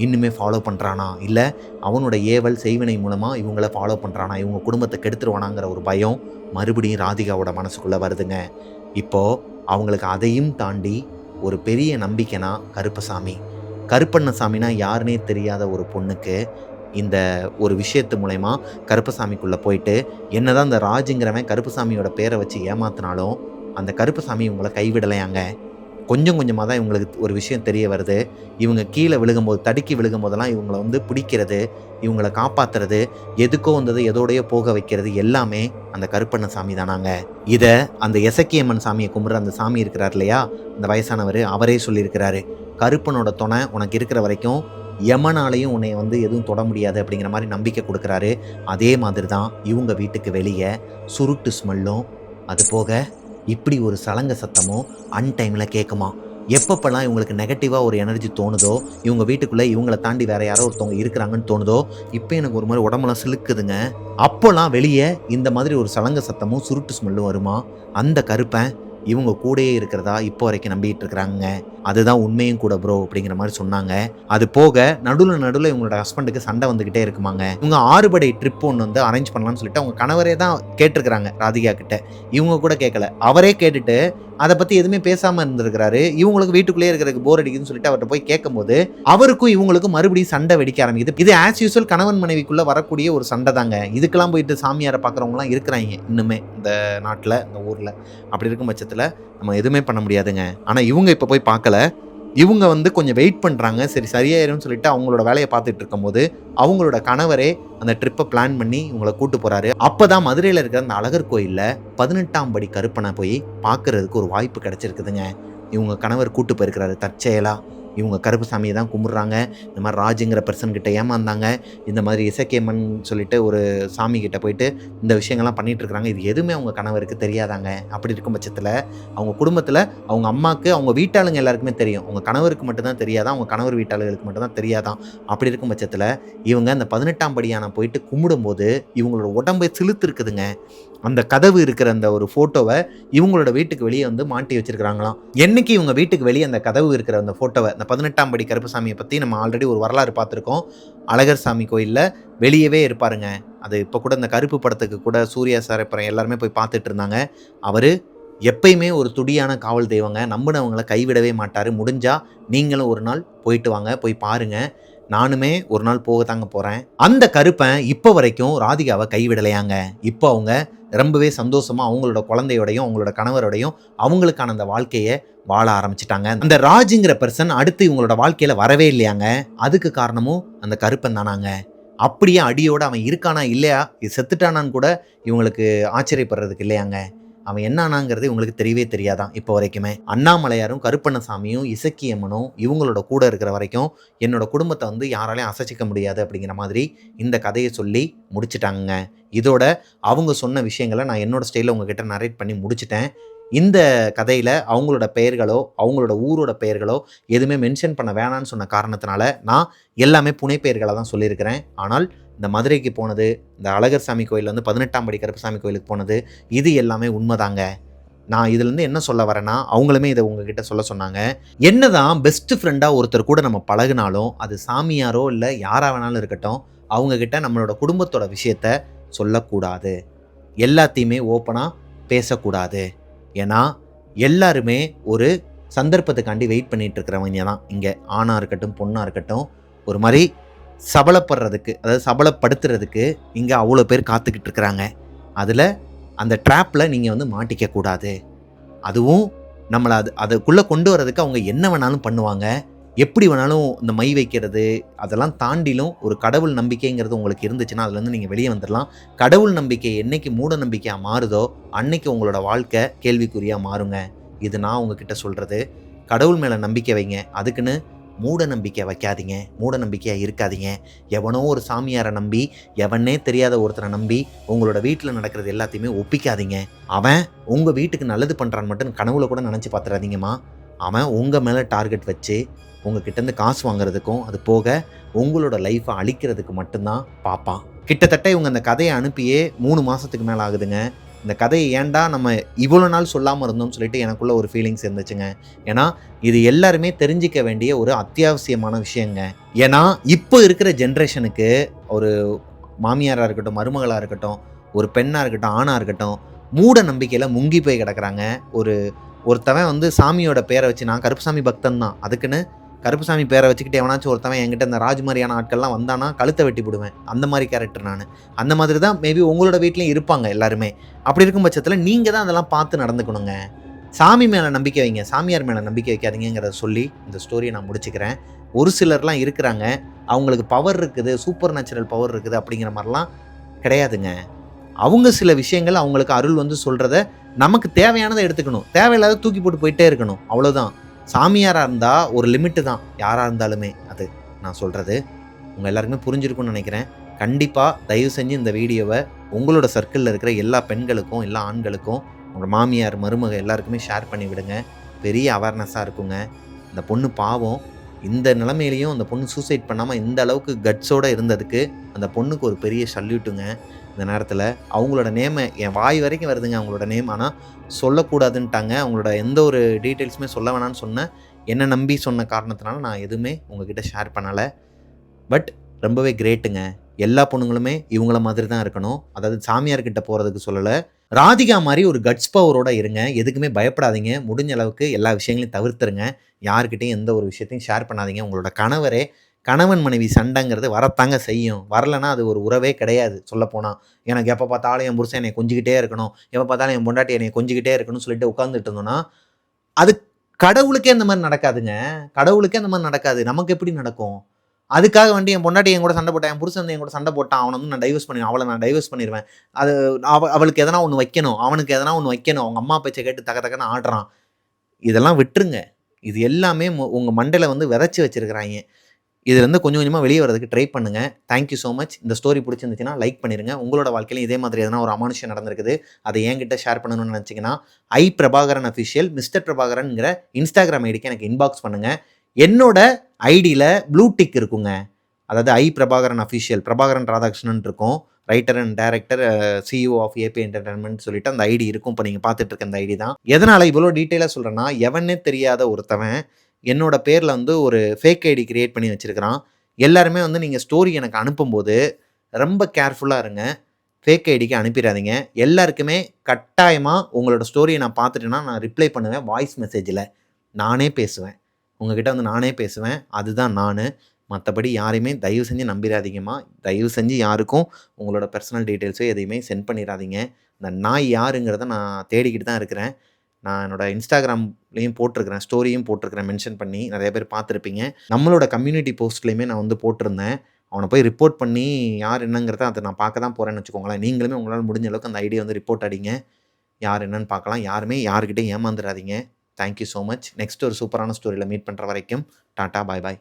இன்னுமே ஃபாலோ பண்ணுறானா, இல்லை அவனோட ஏவல் செய்வினை மூலமாக இவங்கள ஃபாலோ பண்ணுறானா, இவங்க குடும்பத்தை கெடுத்துருவானாங்கிற ஒரு பயம் மறுபடியும் ராதிகாவோட மனசுக்குள்ளே வருதுங்க. இப்போது அவங்களுக்கு அதையும் தாண்டி ஒரு பெரிய நம்பிக்கைனா கருப்பசாமி. கருப்பண்ணசாமினா யாருன்னே தெரியாத ஒரு பொண்ணுக்கு இந்த ஒரு விஷயத்து மூலமா கருப்பசாமிக்குள்ளே போயிட்டு என்னதான் இந்த ராஜுங்கிறவன் கருப்பசாமியோட பேரை வச்சு ஏமாத்தினாலும் அந்த கருப்பசாமி இவங்களை கைவிடலையாங்க. கொஞ்சம் கொஞ்சமாக தான் இவங்களுக்கு ஒரு விஷயம் தெரிய வருது. இவங்க கீழே விழுகும்போது, தடுக்கி விழுகும்போதெல்லாம் இவங்களை வந்து பிடிக்கிறது, இவங்களை காப்பாற்றுறது, எதுக்கோ வந்தது எதோடையோ போக வைக்கிறது எல்லாமே அந்த கருப்பண்ணசாமி தானாங்க. இதை அந்த இசக்கியம்மன் சாமியை கும்பிட்ற அந்த சாமி இருக்கிறார் இல்லையா, அந்த வயசானவர், அவரே சொல்லியிருக்கிறாரு, கருப்பனோட துணை உனக்கு இருக்கிற வரைக்கும் யமனாலையும் உன்னை வந்து எதுவும் தொட முடியாது அப்படிங்கிற மாதிரி நம்பிக்கை கொடுக்குறாரு. அதே மாதிரி தான் இவங்க வீட்டுக்கு வெளியே சுருட்டு ஸ்மெல்லும், அது போக இப்படி ஒரு சலங்க சத்தமும் அன்டைமில் கேட்குமா. எப்பப்பெல்லாம் இவங்களுக்கு நெகட்டிவாக ஒரு எனர்ஜி தோணுதோ, இவங்க வீட்டுக்குள்ளே இவங்கள தாண்டி வேற யாரோ ஒருத்தவங்க இருக்கிறாங்கன்னு தோணுதோ, இப்போ எனக்கு ஒரு மாதிரி உடம்பெல்லாம் சிலுக்குதுங்க. அப்போலாம் வெளியே இந்த மாதிரி ஒரு சலங்க சத்தமும் சுருட்டு ஸ்மெல்லும் வருமா, அந்த கருப்பன் இவங்க கூடயே இருக்கிறதா இப்போ வரைக்கும் நம்பிட்டு இருக்கிறாங்க. அதுதான் உண்மையும் கூட ப்ரோ அப்படிங்கிற மாதிரி சொன்னாங்க. அது போக நடுவில் இவங்களோட ஹஸ்பண்டுக்கு சண்டை வந்துக்கிட்டே இருக்குமாங்க. இவங்க 6 படை ட்ரிப் ஒன்று வந்து அரேஞ்ச் பண்ணலாம்னு சொல்லிட்டு அவங்க கணவரே தான் கேட்டிருக்கிறாங்க ராதிகா கிட்ட. இவங்க கூட கேட்கல, அவரே கேட்டுட்டு அதை பற்றி எதுவுமே பேசாமல் இருந்திருக்கிறாரு. இவங்களுக்கு வீட்டுக்குள்ளேயே இருக்கிறதுக்கு போர் அடிக்குதுன்னு சொல்லிட்டு அவர்கிட்ட போய் கேட்கும்போது அவருக்கும் இவங்களுக்கும் மறுபடியும் சண்டை வெடிக்க ஆரம்பிக்குது. இது ஆஸ் யூஸ்வல் கணவன் மனைவிக்குள்ளே வரக்கூடிய ஒரு சண்டை தாங்க. இதுக்கெல்லாம் போயிட்டு சாமியாரை பார்க்குறவங்களாம் இருக்கிறாங்க இன்னுமே இந்த நாட்டில், இந்த ஊரில். அப்படி இருக்கும் பட்சத்தில் நம்ம எதுவுமே பண்ண முடியாதுங்க. ஆனால் இவங்க இப்போ போய் பார்க்கல. இவங்க வந்து கொஞ்சம் வெயிட் பண்ணுறாங்க. சரி சரியாயிரும்னு சொல்லிட்டு அவங்களோட வேலையை பார்த்துட்டு இருக்கும்போது அவங்களோட கணவரே அந்த ட்ரிப்பை பிளான் பண்ணி இவங்களை கூட்டு போகிறாரு. அப்போ தான் மதுரையில் இருக்கிற அந்த அழகர் கோயிலில் 18ஆம் படி கருப்பனை போய் பார்க்கறதுக்கு ஒரு வாய்ப்பு கிடச்சிருக்குதுங்க. இவங்க கணவர் கூட்டு போயிருக்கிறாரு தற்செயலாக. இவங்க கருப்பு சாமியை தான் கும்பிட்றாங்க. இந்த மாதிரி ராஜுங்கிற பர்சன்கிட்ட ஏமாந்தாங்க. இந்த மாதிரி இசக்கேமன் சொல்லிட்டு ஒரு சாமி கிட்ட போயிட்டு இந்த விஷயங்கள்லாம் பண்ணிட்டு இருக்கிறாங்க. இது எதுவுமே அவங்க கணவருக்கு தெரியாதாங்க. அப்படி இருக்கும் பட்சத்தில் அவங்க குடும்பத்தில் அவங்க அம்மாவுக்கு அவங்க வீட்டாளுங்க எல்லாருக்குமே தெரியும். அவங்க கணவருக்கு மட்டும்தான் தெரியாதான், அவங்க கணவர் வீட்டாளுகளுக்கு மட்டும்தான் தெரியாதான். அப்படி இருக்கும் பட்சத்தில் இவங்க அந்த 18ஆம் படியான போயிட்டு கும்பிடும்போது இவங்களோட உடம்பை சிலுத்து இருக்குதுங்க. அந்த கதவு இருக்கிற அந்த ஒரு ஃபோட்டோவை இவங்களோட வீட்டுக்கு வெளியே வந்து மாட்டி வச்சிருக்கிறாங்களாம். என்னைக்கு இவங்க வீட்டுக்கு வெளியே அந்த கதவு இருக்கிற அந்த ஃபோட்டோவை, அந்த 18ஆம் படி கருப்பசாமியை பற்றி நம்ம ஆல்ரெடி ஒரு வரலாறு பார்த்துருக்கோம். அழகர் சாமி கோயிலில் வெளியவே இருப்பாருங்க. அது இப்போ கூட இந்த கருப்பு படத்துக்கு கூட சூர்யா சார் அப்புறம் எல்லாருமே போய் பார்த்துட்டு இருந்தாங்க. அவர் எப்பயுமே ஒரு துடியான காவல் தெய்வங்க. நம்பினவங்களை கைவிடவே மாட்டார். முடிஞ்சால் நீங்களும் ஒரு நாள் போயிட்டு வாங்க, போய் பாருங்கள். நானுமே ஒரு நாள் போக தாங்க போகிறேன். அந்த கருப்பன் இப்போ வரைக்கும் ராதிகாவை கைவிடலையாங்க. இப்போ அவங்க ரொம்பவே சந்தோஷமாக அவங்களோட குழந்தையோடையும் அவங்களோட கணவரோடையும் அவங்களுக்கான அந்த வாழ்க்கையை வாழ ஆரம்பிச்சிட்டாங்க. அந்த ராஜுங்கிற பர்சன் அடுத்து இவங்களோட வாழ்க்கையில் வரவே இல்லையாங்க. அதுக்கு காரணமும் அந்த கருப்பன் தானாங்க. அப்படியே அடியோடு அவன் இருக்கானா இல்லையா, செத்துட்டானான்னு கூட இவங்களுக்கு ஆச்சரியப்படுறதுக்கு இல்லையாங்க. அவன் என்ன ஆனாங்கிறது இவங்களுக்கு தெரியவே தெரியாதான் இப்போ வரைக்குமே. அண்ணாமலையாரும் கருப்பண்ணசாமியும் இசக்கியம்மனும் இவங்களோட கூட இருக்கிற வரைக்கும் என்னோட குடும்பத்தை வந்து யாராலையும் அசைச்சிக்க முடியாது அப்படிங்கிற மாதிரி இந்த கதையை சொல்லி முடிச்சிட்டாங்க. இதோட அவங்க சொன்ன விஷயங்களை நான் என்னோட ஸ்டைலில் உங்ககிட்ட நரேட் பண்ணி முடிச்சிட்டேன். இந்த கதையில் அவங்களோட பெயர்களோ அவங்களோட ஊரோட பெயர்களோ எதுவுமே மென்ஷன் பண்ண வேணான்னு சொன்ன காரணத்தினால நான் எல்லாமே புனைப்பெயர்களை தான் சொல்லியிருக்கிறேன். ஆனால் இந்த மதுரைக்கு போனது, இந்த அழகர் சாமி கோயில் வந்து 18ஆம் படி கருப்பசாமி கோயிலுக்கு போனது, இது எல்லாமே உண்மைதாங்க. நான் இதுலேருந்து என்ன சொல்ல வரேன்னா, அவங்களுமே இதை உங்ககிட்ட சொல்ல சொன்னாங்க. என்னதான் பெஸ்ட் ஃப்ரெண்டாக ஒருத்தர் கூட நம்ம பழகினாலும் அது சாமியாரோ இல்லை யாராக வேணாலும் இருக்கட்டும், அவங்கக்கிட்ட நம்மளோட குடும்பத்தோட விஷயத்த சொல்லக்கூடாது. எல்லாத்தையுமே ஓப்பனாக பேசக்கூடாது. ஏன்னா எல்லாருமே ஒரு சந்தர்ப்பத்துக்காண்டி வெயிட் பண்ணிட்டு இருக்கிறவங்க தான். இங்கே ஆணாக இருக்கட்டும் பொண்ணாக இருக்கட்டும் ஒரு மாதிரி சபலப்படுறதுக்கு, அதாவது சபலப்படுத்துறதுக்கு இங்கே அவ்வளோ பேர் காத்துக்கிட்டு இருக்கிறாங்க. அதில் அந்த ட்ராப்பில் நீங்கள் வந்து மாட்டிக்கக்கூடாது. அதுவும் நம்மளை அதுக்குள்ளே கொண்டு வர்றதுக்கு அவங்க என்ன வேணாலும் பண்ணுவாங்க. எப்படி வேணாலும் இந்த மை வைக்கிறது அதெல்லாம் தாண்டிலும் ஒரு கடவுள் நம்பிக்கைங்கிறது உங்களுக்கு இருந்துச்சுன்னா அதுலேருந்து நீங்கள் வெளியே வந்துடலாம். கடவுள் நம்பிக்கை என்னைக்கு மூட நம்பிக்கையாக மாறுதோ அன்னைக்கு உங்களோட வாழ்க்கை கேள்விக்குறியாக மாறுங்க. இது நான் உங்ககிட்ட சொல்கிறது. கடவுள் மேலே நம்பிக்கை வைங்க, அதுக்குன்னு மூட நம்பிக்கை வைக்காதீங்க, மூட நம்பிக்கையாக இருக்காதீங்க. எவனோ ஒரு சாமியாரை நம்பி, எவனே தெரியாத ஒருத்தரை நம்பி உங்களோட வீட்டில் நடக்கிறது எல்லாத்தையுமே ஒப்பிக்காதீங்க. அவன் உங்கள் வீட்டுக்கு நல்லது பண்ணுறான்னு மட்டும் கனவுல கூட நினச்சி பார்த்துறாதீங்கம்மா. அவன் உங்கள் மேலே டார்கெட் வச்சு உங்ககிட்டேருந்து காசு வாங்குறதுக்கும் அது போக உங்களோட லைஃப்பை அழிக்கிறதுக்கு மட்டும்தான் பார்ப்பான். கிட்டத்தட்ட இவங்க அந்த கதையை அனுப்பியே 3 மாதத்துக்கு மேலே ஆகுதுங்க. இந்த கதையை ஏன்டா நம்ம இவ்வளோ நாள் சொல்லாமல் இருந்தோம்னு சொல்லிட்டு எனக்குள்ள ஒரு ஃபீலிங்ஸ் இருந்துச்சுங்க. ஏன்னா இது எல்லாருமே தெரிஞ்சிக்க வேண்டிய ஒரு அத்தியாவசியமான விஷயங்க. ஏன்னா இப்போ இருக்கிற ஜென்ரேஷனுக்கு ஒரு மாமியாராக இருக்கட்டும், மருமகளாக இருக்கட்டும், ஒரு பெண்ணாக இருக்கட்டும், ஆணாக இருக்கட்டும், மூட நம்பிக்கையில் முங்கி போய் கிடக்குறாங்க. ஒருத்தவன் வந்து சாமியோட பேரை வச்சு, நான் கருப்புசாமி பக்தன் தான், அதுக்குன்னு கருப்புசாமி பேரை வச்சுக்கிட்டு எவனாச்சும் ஒருத்தவன் என்கிட்ட இந்த ராஜ் மாதிரியான ஆட்கள்லாம் வந்தானா கழுத்தை வெட்டி விடுவேன். அந்த மாதிரி கேரக்டர் நான். அந்த மாதிரி தான் மேபி உங்களோட வீட்லேயும் இருப்பாங்க எல்லாருமே. அப்படி இருக்கும் பட்சத்தில் நீங்கள் தான் அதெல்லாம் பார்த்து நடந்துக்கணுங்க. சாமி மேலே நம்பிக்கை வைங்க, சாமியார் மேலே நம்பிக்கை வைக்காதீங்கிறத சொல்லி இந்த ஸ்டோரியை நான் முடிச்சுக்கிறேன். ஒரு சிலர்லாம் இருக்கிறாங்க, அவங்களுக்கு பவர் இருக்குது, சூப்பர் நேச்சுரல் பவர் இருக்குது அப்படிங்கிற மாதிரிலாம் கிடையாதுங்க. அவங்க சில விஷயங்கள் அவங்களுக்கு அருள் வந்து சொல்கிறத நமக்கு தேவையானதை எடுத்துக்கணும், தேவையில்லாத தூக்கி போட்டு போயிட்டே இருக்கணும், அவ்வளோதான். சாமியாராக இருந்தால் ஒரு லிமிட்டு தான், யாராக இருந்தாலுமே. அது நான் சொல்கிறது உங்கள் எல்லாருக்குமே புரிஞ்சிருக்கும்னு நினைக்கிறேன். கண்டிப்பாக தயவு செஞ்சு இந்த வீடியோவை உங்களோட சர்க்கிளில் இருக்கிற எல்லா பெண்களுக்கும், எல்லா ஆண்களுக்கும், உங்கள் மாமியார் மருமக எல்லாருக்குமே ஷேர் பண்ணி விடுங்க. பெரிய அவேர்னஸாக இருக்குங்க. இந்த பொண்ணு பாவம். இந்த நிலைமையிலயும் அந்த பொண்ணு சூசைட் பண்ணாமல் இந்த அளவுக்கு கட்ஸோடு இருந்ததுக்கு அந்த பொண்ணுக்கு ஒரு பெரிய சல்யூட்டுங்க. இந்த நேரத்தில் அவங்களோட நேமை என் வாய் வரைக்கும் வருதுங்க அவங்களோட நேம். ஆனால் சொல்லக்கூடாதுன்ட்டாங்க. அவங்களோட எந்த ஒரு டீட்டெயில்ஸுமே சொல்ல வேணான்னு சொன்னேன். என்னை நம்பி சொன்ன காரணத்தினால நான் எதுவுமே உங்ககிட்ட ஷேர் பண்ணலை. பட் ரொம்பவே கிரேட்டுங்க. எல்லா பொண்ணுங்களுமே இவங்கள மாதிரி தான் இருக்கணும். அதாவது சாமியார்கிட்ட போகிறதுக்கு சொல்லலை. ராதிகா மாதிரி ஒரு கட்ஸ் பவரோட இருங்க. எதுக்குமே பயப்படாதீங்க. முடிஞ்ச அளவுக்கு எல்லா விஷயங்களையும் தவிர்த்துருங்க. யார்கிட்டையும் எந்த ஒரு விஷயத்தையும் ஷேர் பண்ணாதீங்க. உங்களோட கணவன் மனைவி சண்டைங்கிறது வரத்தாங்க செய்யும். வரலைன்னா அது ஒரு உறவே கிடையாது சொல்லப்போனால். எனக்கு எப்போ பார்த்தாலும் என் புருஷன் என்னை கொஞ்சிக்கிட்டே இருக்கணும், எப்போ பார்த்தாலும் என் பொண்டாட்டி என்னை கொஞ்சிக்கிட்டே இருக்கணும்னு சொல்லிட்டு உட்காந்துட்டு இருந்தோம்னா, அது கடவுளுக்கே அந்த மாதிரி நடக்காதுங்க. கடவுளுக்கே அந்த மாதிரி நடக்காது. நமக்கு எப்படி நடக்கும்? அதுக்காக வந்து என் பொண்டாட்டி என் கூட சண்டை போட்டான், என் புருஷன் வந்து என் கூட சண்டை போட்டான், அவனை வந்து நான் டைவர்ஸ் பண்ணிடுவேன், அவளை நான் டைவர்ஸ் பண்ணிடுவேன். அது அவளுக்கு எதனா ஒன்று வைக்கணும், அவனுக்கு எதனா ஒன்று வைக்கணும், அவங்க அம்மா பேச்சை கேட்டு தக்க தக்கன்னு ஆடுறான். இதெல்லாம் விட்டுருங்க. இது எல்லாமே உங்கள் மண்டையில் வந்து விதைச்சி வச்சிருக்கிறாங்க. இதுலேருந்து கொஞ்சம் கொஞ்சமாக வெளியே வரதுக்கு ட்ரை பண்ணுங்கள். Thank you so much. இந்த ஸ்டோரி பிடிச்சிருந்துச்சுன்னா லைக் பண்ணிடுங்க. உங்களோட வாழ்க்கையிலும் இதே மாதிரி எதனா ஒரு அமானுஷம் நடந்திருக்குது, அதை என்கிட்ட ஷேர் பண்ணணும்னு நினச்சிங்கன்னா பிரபாகரன் அஃபிஷியல் மிஸ்டர் பிரபாகரன்ங்கிற இன்ஸ்டாகிராம் ஐடிக்கு எனக்கு இன்பாக்ஸ் பண்ணுங்கள். என்னோட ஐடியில் ப்ளூ டிக் இருக்குங்க. அதாவது பிரபாகரன் அஃபிஷியல் பிரபாகரன் ராதாகிருஷ்ணன் இருக்கும். Writer and director, CEO of AB entertainment சொல்லிட்டு அந்த ஐடி இருக்கும். இப்போ நீங்கள் பார்த்துட்டு இருக்க அந்த ஐடி தான். எதனால் இவ்வளோ டீட்டெயிலாக சொல்கிறேன்னா, எவனே தெரியாத ஒருத்தவன் என்னோட பேரில் வந்து ஒரு ஃபேக் ஐடி கிரியேட் பண்ணி வச்சுருக்கிறான். எல்லாருமே வந்து நீங்கள் ஸ்டோரி எனக்கு அனுப்பும்போது ரொம்ப கேர்ஃபுல்லாக இருங்க. ஃபேக் ஐடிக்கு அனுப்பிடாதீங்க. எல்லாருக்குமே கட்டாயமாக உங்களோட ஸ்டோரியை நான் பார்த்துட்டேன்னா நான் ரிப்ளை பண்ணுவேன் வாய்ஸ் மெசேஜில். நானே பேசுவேன். உங்ககிட்ட வந்து நானே பேசுவேன். அதுதான் நான். மற்றபடி யாரையுமே தயவு செஞ்சு நம்பிடாதீங்கம்மா. தயவு செஞ்சு யாருக்கும் உங்களோட பர்சனல் டீட்டெயில்ஸோ எதையுமே சென்ட் பண்ணிடாதீங்க. இந்த நாய் யாருங்கிறத நான் தேடிக்கிட்டு தான் இருக்கிறேன். நான் என்னோடய இன்ஸ்டாகிராம்லேயும் போட்டிருக்கிறேன், ஸ்டோரியும் போட்டிருக்கிறேன் மென்ஷன் பண்ணி. நிறைய பேர் பார்த்துருப்பீங்க. நம்மளோட கம்யூனிட்டி போஸ்ட்லேயுமே நான் வந்து போட்டிருந்தேன். அவனை போய் ரிப்போர்ட் பண்ணி யார் என்னங்கிறத அதை நான் பார்க்க தான் போகிறேன்னு வச்சுக்கோங்களேன். நீங்களுமே உங்களால் முடிஞ்ச அளவுக்கு அந்த ஐடியா வந்து ரிப்போர்ட் அடிங்க. யார் என்னன்னு பார்க்கலாம். யாருமே யாருக்கிட்டையும் ஏமாந்துடாதீங்க. Thank you so much. நெக்ஸ்ட் ஒரு சூப்பரான ஸ்டோரியில் மீட் பண்ணுற வரைக்கும் டாட்டா, பாய் பாய்.